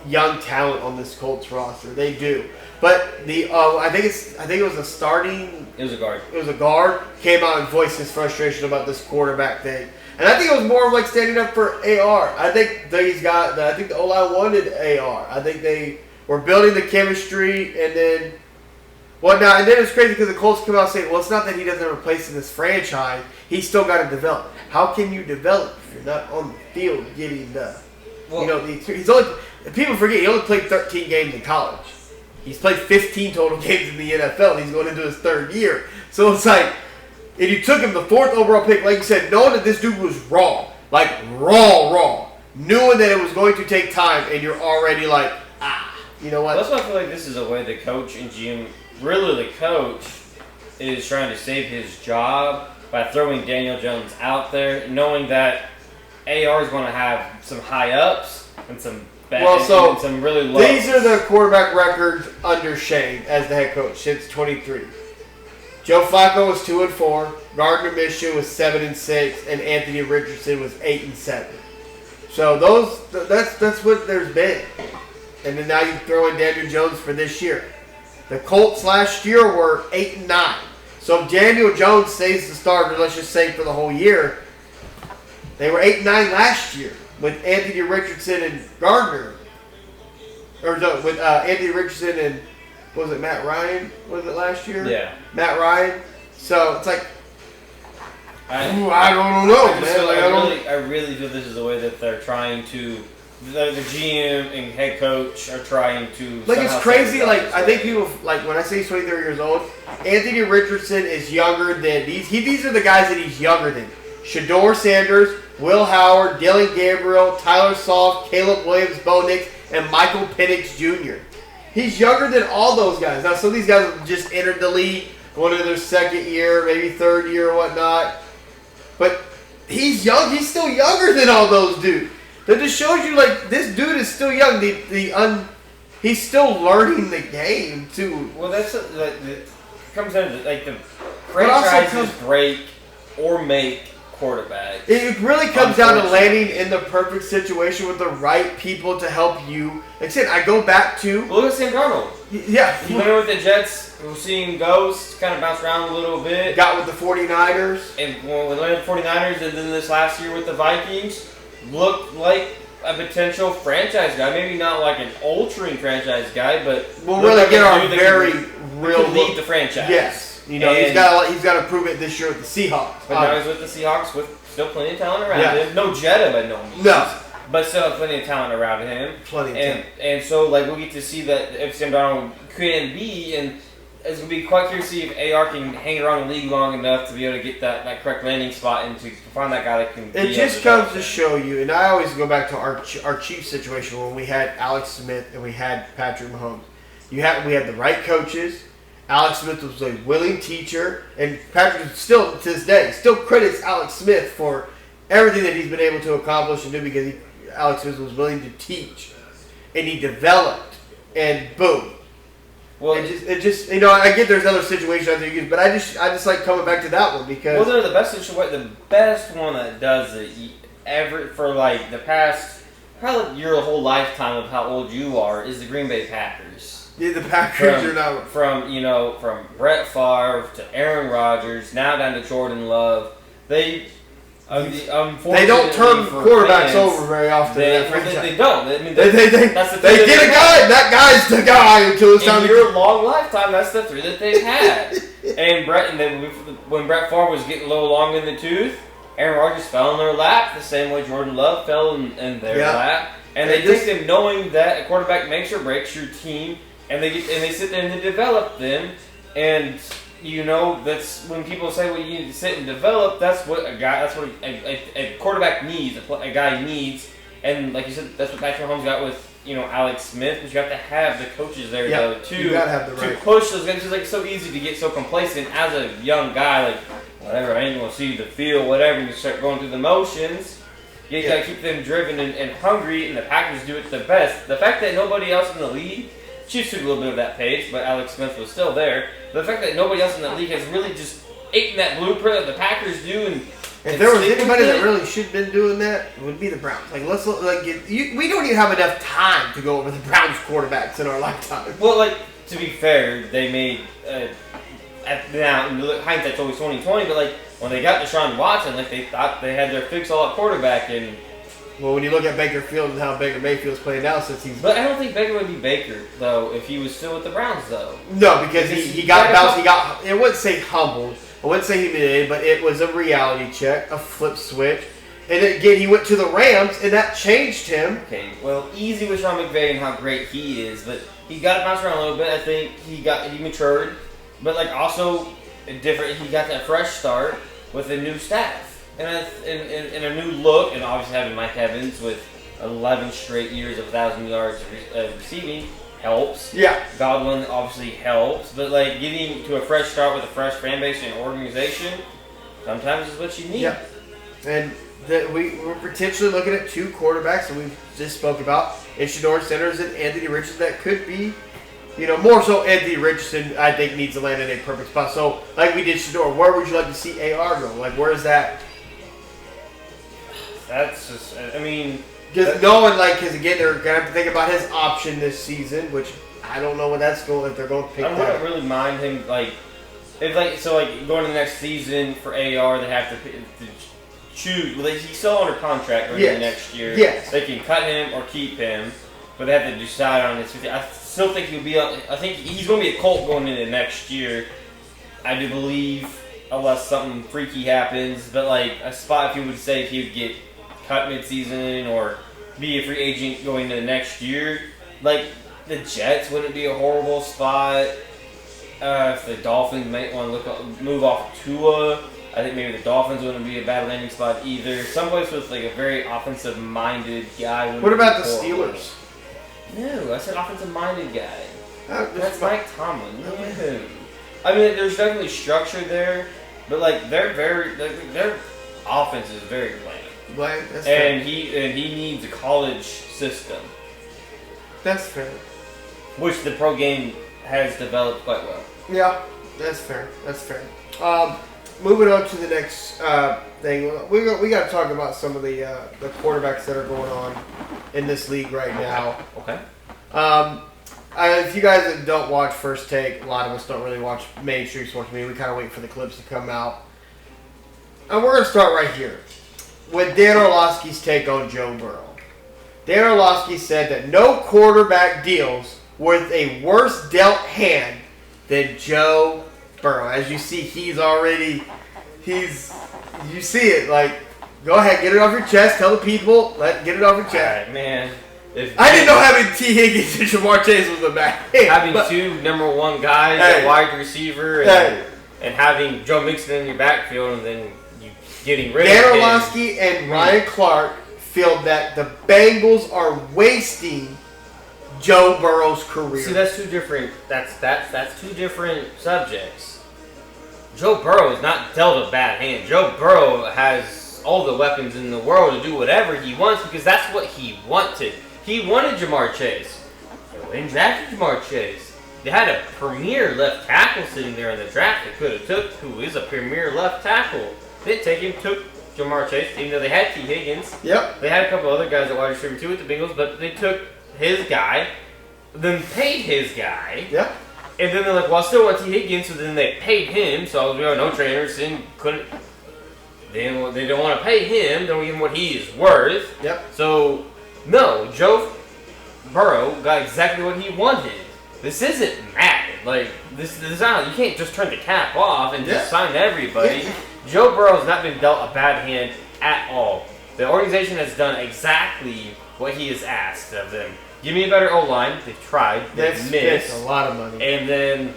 young talent on this Colts roster. They do. But I think it was a starting...
It was a guard.
It was a guard. Came out and voiced his frustration about this quarterback thing. And I think it was more of like standing up for AR. I think the O-line wanted AR. I think they were building the chemistry and then whatnot. And then it's crazy because the Colts come out saying, well, it's not that he doesn't have a place in this franchise. He's still got to develop. How can you develop if you're not on the field getting he's only... People forget, he only played 13 games in college. He's played 15 total games in the NFL. He's going into his third year. So it's like... And you took him the 4th overall pick, like you said, knowing that this dude was raw. Like, raw. Knowing that it was going to take time, and you're already like, you know what?
That's why I feel like this is a way the coach and GM, really the coach, is trying to save his job by throwing Daniel Jones out there, knowing that AR is going to have some high ups and some bad and some really lows.
These are the quarterback records under Shane as the head coach since 23. Joe Flacco was 2-4, Gardner Minshew was 7-6, and Anthony Richardson was 8-7. So that's what there's been. And then now you throw in Daniel Jones for this year. The Colts last year were 8-9. So if Daniel Jones stays the starter, let's just say for the whole year, they were 8-9 last year with Anthony Richardson and Gardner, with Anthony Richardson and. Was it Matt Ryan? Was it last year?
Yeah.
Matt Ryan. So it's like, I don't know, man.
I really feel this is the way that they're trying to. The GM and head coach are trying to.
Like it's crazy. Like I think people when I say he's 23 years old, Anthony Richardson is younger than these. These are the guys that he's younger than: Shador Sanders, Will Howard, Dylan Gabriel, Tyler Soft, Caleb Williams, Bo Nix, and Michael Penix Jr. He's younger than all those guys. Now, some of these guys have just entered the league, going into their second year, maybe third year or whatnot. But he's young. He's still younger than all those dudes. That just shows you, this dude is still young. He's still learning the game, too.
Well, it comes down to, the franchises break or make quarterback.
It really comes down to landing in the perfect situation with the right people to help you. Like I said, I go back to...
Look at Sam Darnold.
Yeah.
He went with the Jets. We're seeing ghosts kind of bounce around a little bit.
Got with the 49ers.
And when we landed the 49ers and then this last year with the Vikings, looked like a potential franchise guy. Maybe not like an altering franchise guy, but...
We'll really get our very real...
lead the franchise.
Yes. He's got to prove it this year with the Seahawks.
But now he's with the Seahawks with still plenty of talent around him. No Jetta by no means.
No.
but still have plenty of talent around him.
Plenty of talent.
And so, like, we'll get to see that if Sam Darnold can be, and it's going to be quite curious to see if AR can hang around the league long enough to be able to get that correct landing spot and to find that guy that can be.
It just comes to show you, and I always go back to our Chiefs situation when we had Alex Smith and we had Patrick Mahomes. We had the right coaches. Alex Smith was a willing teacher, and Patrick still, to this day, still credits Alex Smith for everything that he's been able to accomplish and do because Alex Smith was willing to teach, and he developed, and boom. Well, it just I get there's other situations out there, but I just like coming back to that one because
they're the best situation, the best one that does it ever for like the past probably your whole lifetime of how old you are is the Green Bay Packers.
Yeah, the Packers are now
from Brett Favre to Aaron Rodgers now down to Jordan Love. They don't turn quarterbacks over very often. They don't. I mean,
they get a guy, and that guy's the guy until it's time.
In your long lifetime, that's the three that they've had. When Brett Favre was getting a little long in the tooth, Aaron Rodgers fell in their lap the same way Jordan Love fell in their lap. And they take them knowing that a quarterback makes or breaks your team, and they sit there and they develop them. And that's when people say, well, you need to sit and develop. That's what a quarterback needs, a guy needs. And like you said, that's what Patrick Mahomes got with Alex Smith. But you have to have the coaches there though too.
You gotta have the right
to push those guys. It's like so easy to get so complacent as a young guy. Like whatever, I ain't gonna see the field, whatever. You start going through the motions. You gotta keep them driven and hungry. And the Packers do it the best. The fact that nobody else in the league. Chiefs took a little bit of that pace, but Alex Smith was still there. The fact that nobody else in the league has really just eaten that blueprint that the Packers do, and
if there was anybody that really should have been doing that, it would be the Browns. Like we don't even have enough time to go over the Browns quarterbacks in our lifetime.
Well, to be fair, they made now hindsight's always 20/20, but when they got Deshaun Watson, they thought they had their fix all at quarterback and.
Well, when you look at Baker Field and how Baker Mayfield's playing now since he's...
But I don't think Baker would be Baker, though, if he was still with the Browns, though.
No, because he got bounced. I wouldn't say humbled. I wouldn't say humiliated, but it was a reality check, a flip switch. And again, he went to the Rams, and that changed him.
Okay, well, easy with Sean McVay and how great he is, but he got to bounce around a little bit. I think he matured, but also different. He got that fresh start with a new staff. And a new look, and obviously having Mike Evans with 11 straight years of 1,000 yards receiving helps.
Yeah.
Godwin obviously helps, but getting to a fresh start with a fresh fan base and organization sometimes is what you need.
Yeah. And we're potentially looking at two quarterbacks that we just spoke about, Ishador Sanders and Anthony Richardson. That could be, more so Anthony Richardson, I think, needs to land in a perfect spot. So, like we did Shador, where would you like to see AR go? Where is that?
That's just,
because again, they're going to have to think about his option this season, which I don't know what that's going, if they're going to pick that.
I wouldn't really mind him, going to the next season for AR, they have to choose. Well, he's still under contract the next year.
Yes.
They can cut him or keep him, but they have to decide on his 50. I still think I think he's going to be a Colt going into next year. I do believe, unless something freaky happens, but a spot if you would say if he would get cut mid-season or be a free agent going into the next year. The Jets wouldn't be a horrible spot. If the Dolphins might want to move off Tua, I think maybe the Dolphins wouldn't be a bad landing spot either. Someplace with a very offensive-minded guy.
What about the Steelers?
No, I said offensive-minded guy. That's Mike Tomlin. Look at him. There's definitely structure there, but their offense is very bland.
That's
and
fair.
he needs a college system.
That's fair.
Which the pro game has developed quite well.
Yeah, that's fair. That's fair. Moving on to the next thing, we got to talk about some of the quarterbacks that are going on in this league right now.
Okay.
If you guys that don't watch First Take, a lot of us don't really watch mainstream sports media. We kind of wait for the clips to come out. And we're going to start right here with Dan Orlovsky's take on Joe Burrow. Dan Orlovsky said that no quarterback deals with a worse dealt hand than Joe Burrow. As you see, you see it, Go ahead, get it off your chest. Tell the people. Get it off your chest.
All right, man.
I didn't know having T. Higgins and Jamar Chase was a bad hit.
Having two number one guys at wide receiver and having Joe Mixon in your backfield and then you getting rid of him.
Dan Orlovsky and Ryan Clark feel that the Bengals are wasting Joe Burrow's career.
See, that's two different. That's two different subjects. Joe Burrow is not dealt a bad hand. Joe Burrow has all the weapons in the world to do whatever he wants because that's what he wanted. He wanted Jamar Chase. They went and drafted Jamar Chase. They had a premier left tackle sitting there in the draft they could have took, who is a premier left tackle. They didn't take him, took Jamar Chase, even though they had T. Higgins.
Yep.
They had a couple other guys at wide receiver too with the Bengals, but they took his guy, then paid his guy.
Yep.
And then they're like, well, I still want T. Higgins, so then they paid him, so we have no trainers, and couldn't. They don't want to pay him, they don't give him what he is worth.
Yep.
So, no, Joe Burrow got exactly what he wanted. This isn't Madden. Like, this is not, you can't just turn the cap off and just sign everybody.
Yeah.
Joe Burrow has not been dealt a bad hand at all. The organization has done exactly what he has asked of them. Give me a better O-line. They've tried. They've missed.
That's a lot of money.
And then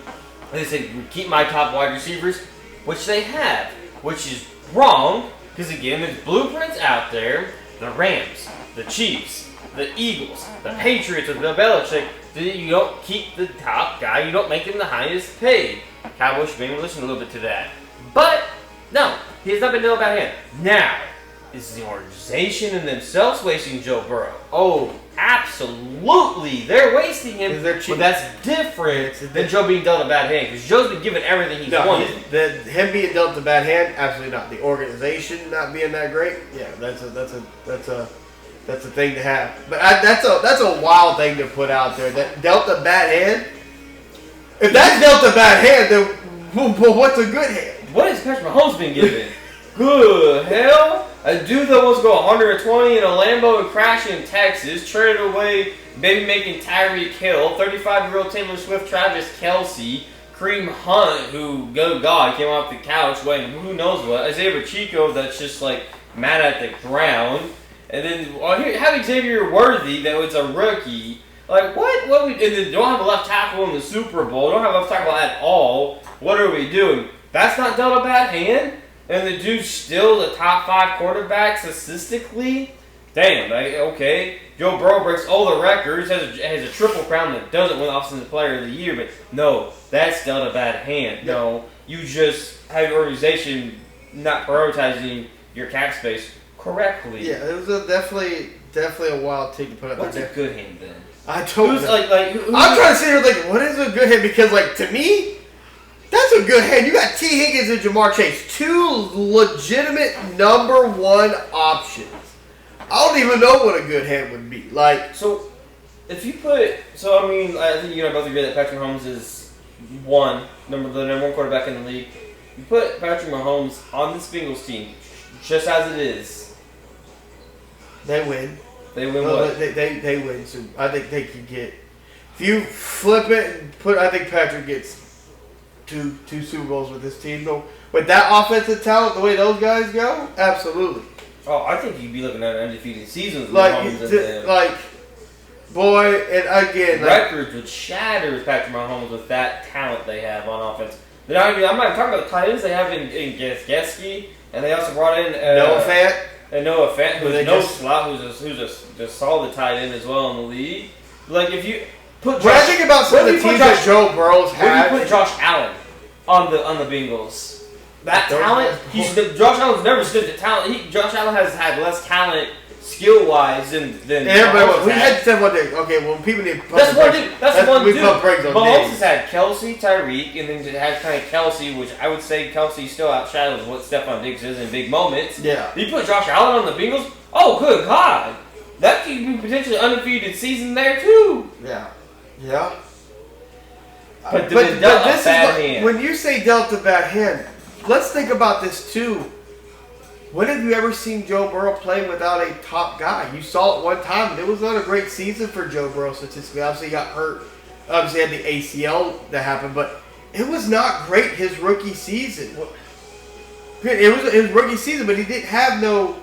they said, keep my top wide receivers, which they have, which is wrong, because again, there's blueprints out there. The Rams, the Chiefs, the Eagles, the Patriots with Bill Belichick. You don't keep the top guy. You don't make him the highest paid. Cowboys should maybe listen a little bit to that. But, no, he has not been dealt a bad hand. Now, is the organization and themselves wasting Joe Burrow? Oh, absolutely. They're wasting him. But that's different than Joe being dealt a bad hand. Because Joe's been given everything he's wanted.
Him being dealt a bad hand, absolutely not. The organization not being that great, yeah, that's a thing to have. But that's a wild thing to put out there. That dealt a bad hand. If that's dealt a bad hand, then what's a good hand?
What has Patrick Mahomes been given? Good hell. A dude that wants to go 120 in a Lambo and crash in Texas, traded away baby making Tyreek Hill, 35-year-old Taylor Swift, Travis Kelce, Kareem Hunt, who, good God, came off the couch weighing who knows what, Isaiah Pacheco that's just like mad at the ground, and then here have Xavier Worthy that was a rookie. Like what we and then don't have a left tackle in the Super Bowl, don't have a left tackle at all. What are we doing? That's not dealt a bad hand? And the dude's still the top 5 quarterbacks statistically? Damn, like, okay. Joe Burrow breaks all the records, has a triple crown that doesn't win Offensive Player of the Year, but no, that's dealt a bad hand.
Yeah.
No, you just have your organization not prioritizing your cap space correctly.
Yeah, it was definitely a wild take to put up
What's
there.
a good hand then?
I told you.
Who's
I'm trying to sit here like, what is a good hand? Because, like, to me, that's a good hand. You got T. Higgins and Jamar Chase. 2 legitimate number 1 options. I don't even know what a good hand would be. Like,
so, if you put, I mean, I think you and I both agree that Patrick Mahomes is the number 1 quarterback in the league. You put Patrick Mahomes on this Bengals team, just as it is.
they win.
They win what?
They win. So I think they could get. If you flip it and put, I think Patrick gets two Super Bowls with this team. Though, with that offensive talent, the way those guys go, absolutely.
Oh, I think you'd be looking at an undefeated season with
Like,
Mahomes
boy, and again,
records would shatter with Patrick Mahomes with that talent they have on offense. I'm not even talking about the tight ends they have in Gesicki, and they also brought in
Noah Fant.
And Noah Fant, who's no slouch, who's a solid tight end as well in the league. Like, if you put
When I think about some of the teams that Joe Burrow's had,
where do you put Josh Allen on the Bengals? That talent, Josh Allen's never stood the talent. Josh Allen has had less talent skill-wise than
everybody. We had said one day. Okay, well, people need.
That's one dude. That's one dude. Mahomes
has
had Kelce, Tyreek, and then it has kind of Kelce, which I would say Kelce still outshadows what Stephon Diggs is in big moments.
Yeah.
You put Josh Allen on the Bengals. Oh, good God, that could be potentially undefeated season there too.
Yeah. Yeah.
But this is
when you say dealt a bad hand. Let's think about this too. When have you ever seen Joe Burrow play without a top guy? You saw it one time. It was not a great season for Joe Burrow statistically. Obviously, he got hurt. Obviously, he had the ACL that happened, but it was not great his rookie season. It was his rookie season, but he didn't have no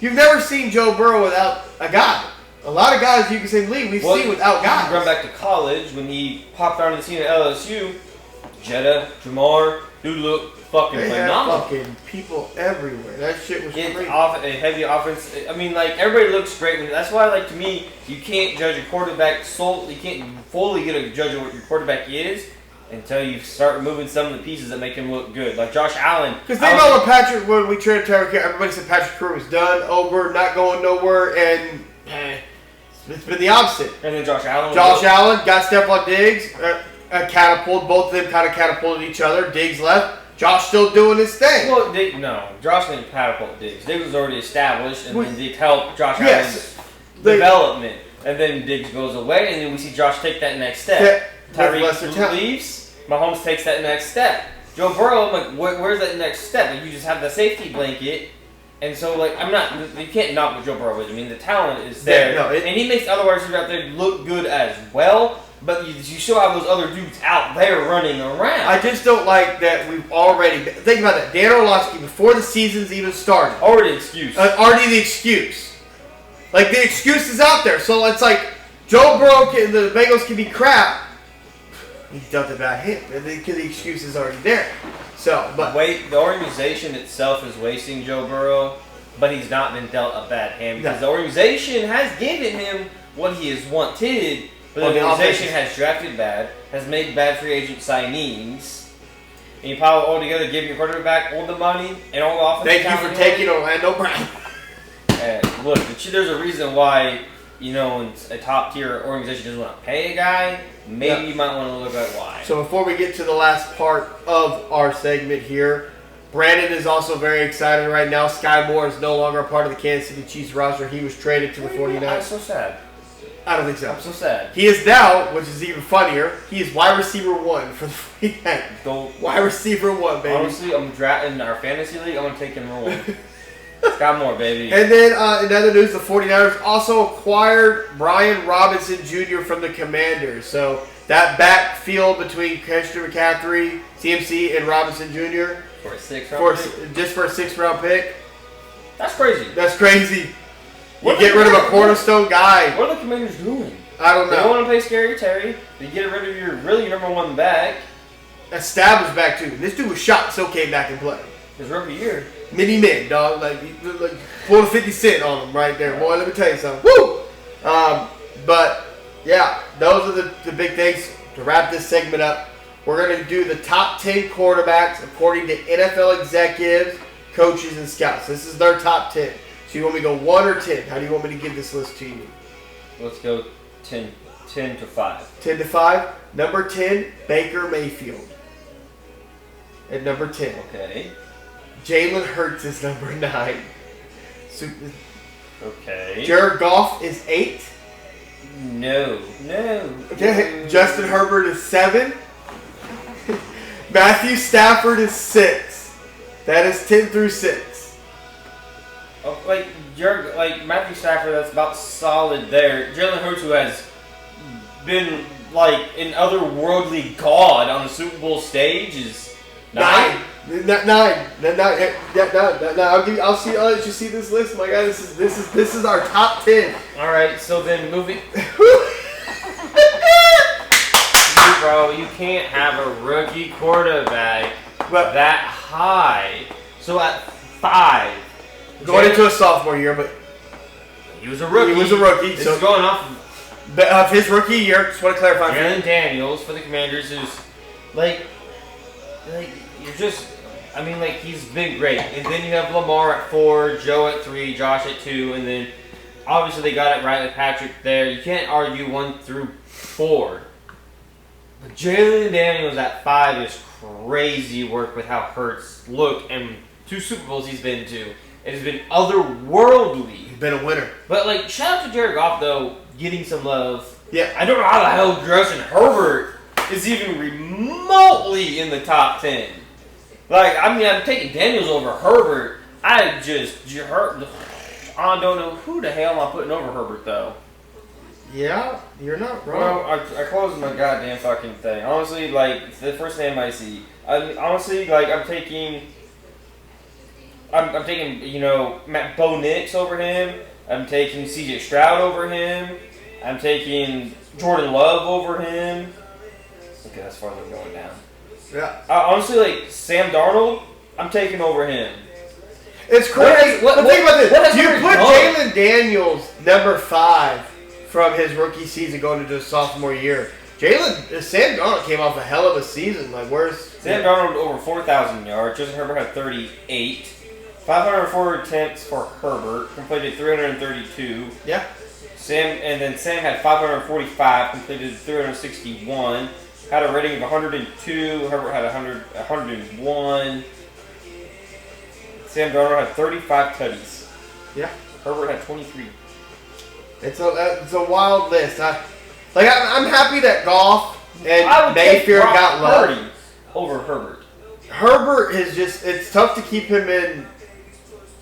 You've never seen Joe Burrow without a guy. A lot of guys you can say in the league we've seen without guys.
Run back to college when he popped onto the scene at LSU. Jetta, Jamar, dude looked fucking phenomenal.
Fucking people everywhere. That shit was crazy.
A heavy offense. I mean, like, everybody looks great. That's why, like, to me, you can't judge a quarterback solely. You can't fully get a judge of what your quarterback is until you start moving some of the pieces that make him look good. Like Josh Allen.
Because they know when we traded Tyreek Hill, everybody said Patrick's career was done, over, not going nowhere, and it's been the opposite.
And then Josh Allen
got Stephon Diggs, catapulted. Both of them kind of catapulted each other. Diggs left. Josh still doing his thing.
Well, Josh didn't catapult Diggs. Diggs was already established, and then Diggs helped Josh Allen's development. And then Diggs goes away, and then we see Josh take that next step. Tyreek leaves. Mahomes takes that next step. Joe Burrow, I'm like, where's that next step? Like, you just have the safety blanket. And so, like, you can't knock what Joe Burrow is. I mean, the talent is there. And he makes other wide receivers out there look good as well. But you still have those other dudes out there running around.
I just don't like that we've already... Think about that. Dan Orlovsky, before the season's even started.
Already the excuse.
Like, the excuse is out there. So it's like, Joe Burrow, the Bengals can be crap. He's done about him. Because the excuse is already there. So, but...
the organization itself is wasting Joe Burrow. But he's not been dealt a bad hand. Because the organization has given him what he has wanted... But the organization has drafted bad, has made bad free agent signings, and you pile it all together, give your quarterback all the money and all the offense.
Thank you for taking Orlando Brown.
Look, there's a reason why, when a top tier organization doesn't want to pay a guy, maybe you might want to look at why.
So before we get to the last part of our segment here, Brandon is also very excited right now. Sky Moore is no longer a part of the Kansas City Chiefs roster. He was traded to the 49ers.
That's so sad.
I don't think so.
I'm so sad.
He is now, which is even funnier, he is wide receiver 1 for the 49ers. Wide receiver 1, baby.
Honestly, I'm drafting in our fantasy league. I'm going to take him number 1. Scott Moore, baby.
And then in other news, the 49ers also acquired Brian Robinson Jr. from the Commanders. So that backfield between Christian McCaffrey, CMC, and Robinson Jr.
For a 6th-round pick?
Just for a 6th-round pick.
That's crazy.
That's crazy. You get rid of a cornerstone guy.
What are the Commanders doing?
I don't know.
They don't want to play Scary Terry. They get rid of your number 1 back.
Established back too. This dude was shot, still came back and played.
His rookie year.
Mini men, dog. Like pulled a 50 Cent on him right there. Boy, let me tell you something. Woo! But yeah, those are the big things. To wrap this segment up, we're going to do the top 10 quarterbacks according to NFL executives, coaches, and scouts. This is their top 10. So you want me to go 1 or 10? How do you want me to give this list to you?
Let's go 10 to 5.
10 to 5. Number 10, Baker Mayfield. At number 10.
Okay.
Jalen Hurts is number 9.
Okay.
Jared Goff is 8.
No.
Okay. Justin Herbert is 7. Matthew Stafford is 6. That is 10 through 6.
Like Matthew Stafford, that's about solid there. Jalen Hurts, who has been like an otherworldly god on the Super Bowl stage, is 9.
9. I'll let you see this list, my guy. This is our top 10.
All right, so then moving. Bro, you can't have a rookie quarterback that high. So at 5.
Going into a sophomore year, but
he was a rookie. This is going off
of his rookie year. Just want to clarify.
Jalen Daniels for the Commanders is he's been great. And then you have Lamar at 4, Joe at 3, Josh at 2, and then obviously they got it right with Patrick there. You can't argue 1 through 4. But Jalen Daniels at 5 is crazy work with how Hurts looked and 2 Super Bowls he's been to. It has been otherworldly.
He's been a winner.
But, shout out to Jared Goff, though, getting some love.
Yeah.
I don't know how the hell Justin Herbert is even remotely in the top 10. I'm taking Daniels over Herbert. I don't know who the hell am I putting over Herbert, though.
Yeah, you're not wrong.
Well, I closed my goddamn fucking thing. Honestly, the first name I see. I'm taking... I'm taking, Bo Nix over him. I'm taking C.J. Stroud over him. I'm taking Jordan Love over him. Okay, that's far as I'm going down.
Yeah.
Honestly, like, Sam Darnold, I'm taking over him.
It's crazy. Think about this. You put Jalen Daniels number 5 from his rookie season going into his sophomore year. Sam Darnold came off a hell of a season. Like, where's
Sam Darnold over 4,000 yards? Justin Herbert had 38. 504 attempts for Herbert, completed 332.
Yeah.
Sam had 545, completed 361. Had a rating of 102. Herbert had 101. Sam Darnold had 35 tutties.
Yeah.
Herbert had 23.
It's a wild list. I'm happy that Goff and Mayfield got love
over Herbert.
Herbert is it's tough to keep him in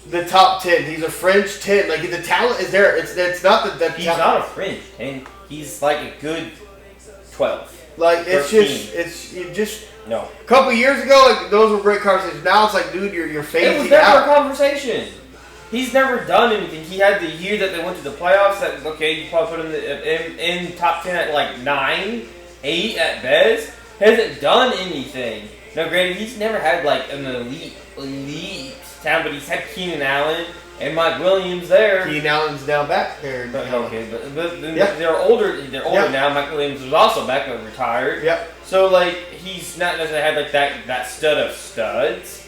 the top 10. He's a fringe 10. Like, the talent is there. It's not that
he's not a fringe 10. He's like a good 12.
Like,
13.
No. A couple years ago, like, those were great conversations. Now it's like, dude, you're phasing out.
It was never a conversation. He's never done anything. He had the year that they went to the playoffs. That you probably put him in top 10 at like 9, 8 at best. Hasn't done anything. Now, granted, he's never had like an elite talent, but he's had Keenan Allen and Mike Williams there.
Keenan Allen's now back there.
Okay, but they're older. They're older now. Mike Williams was also back, but retired.
Yep.
So like, he's not necessarily had like that stud of studs.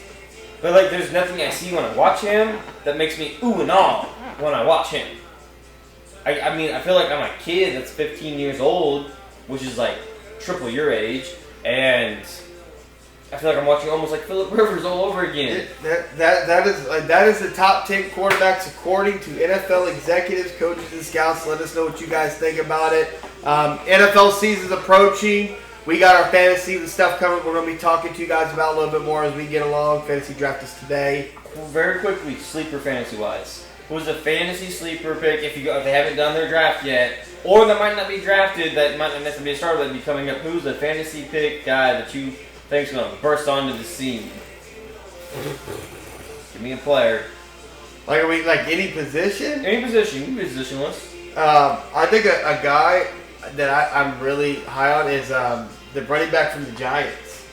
But, like, there's nothing I see when I watch him that makes me ooh and ah when I watch him. I mean, I feel like I'm a kid that's 15 years old, which is, like, triple your age, and I feel like I'm watching almost like Phillip Rivers all over again.
That is the top 10 quarterbacks according to NFL executives, coaches, and scouts. Let us know what you guys think about it. NFL season's approaching. We got our fantasy and stuff coming. We're going to be talking to you guys about a little bit more as we get along. Fantasy draft is today.
Well, very quickly, sleeper fantasy-wise. Who's a fantasy sleeper pick if they haven't done their draft yet, or that might not be drafted, that might not necessarily be a starter, that'd be coming up. Who's the fantasy pick guy that you think is going to burst onto the scene? Give me a player.
Like, are we like any position?
Any position. You can be positionless.
I think a guy that I'm really high on is the running back from the Giants.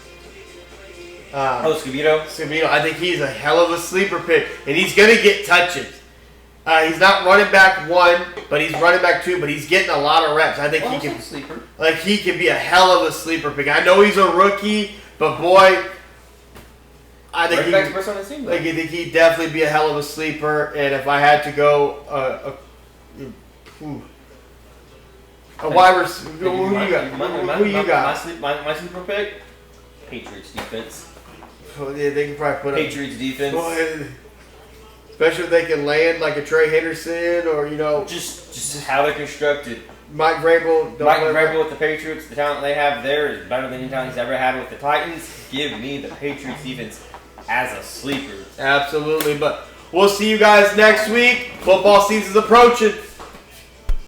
Scavino?
Scavino. I think he's a hell of a sleeper pick, and he's going to get touches. He's not running back 1, but he's running back 2, but he's getting a lot of reps. I think he can.
Sleeper.
Like, he can be a hell of a sleeper pick. I know he's a rookie, but boy, I think I think he'd definitely be a hell of a sleeper. And if I had to go, a wide receiver. Who you got?
My sleeper pick? Patriots defense.
Oh, yeah, they can probably put
Patriots defense.
Especially if they can land like a Trey Henderson or,
Just how they're constructed.
Mike Vrabel.
With the Patriots, the talent they have there is better than any talent he's ever had with the Titans. Give me the Patriots defense as a sleeper.
Absolutely. But we'll see you guys next week. Football season's approaching.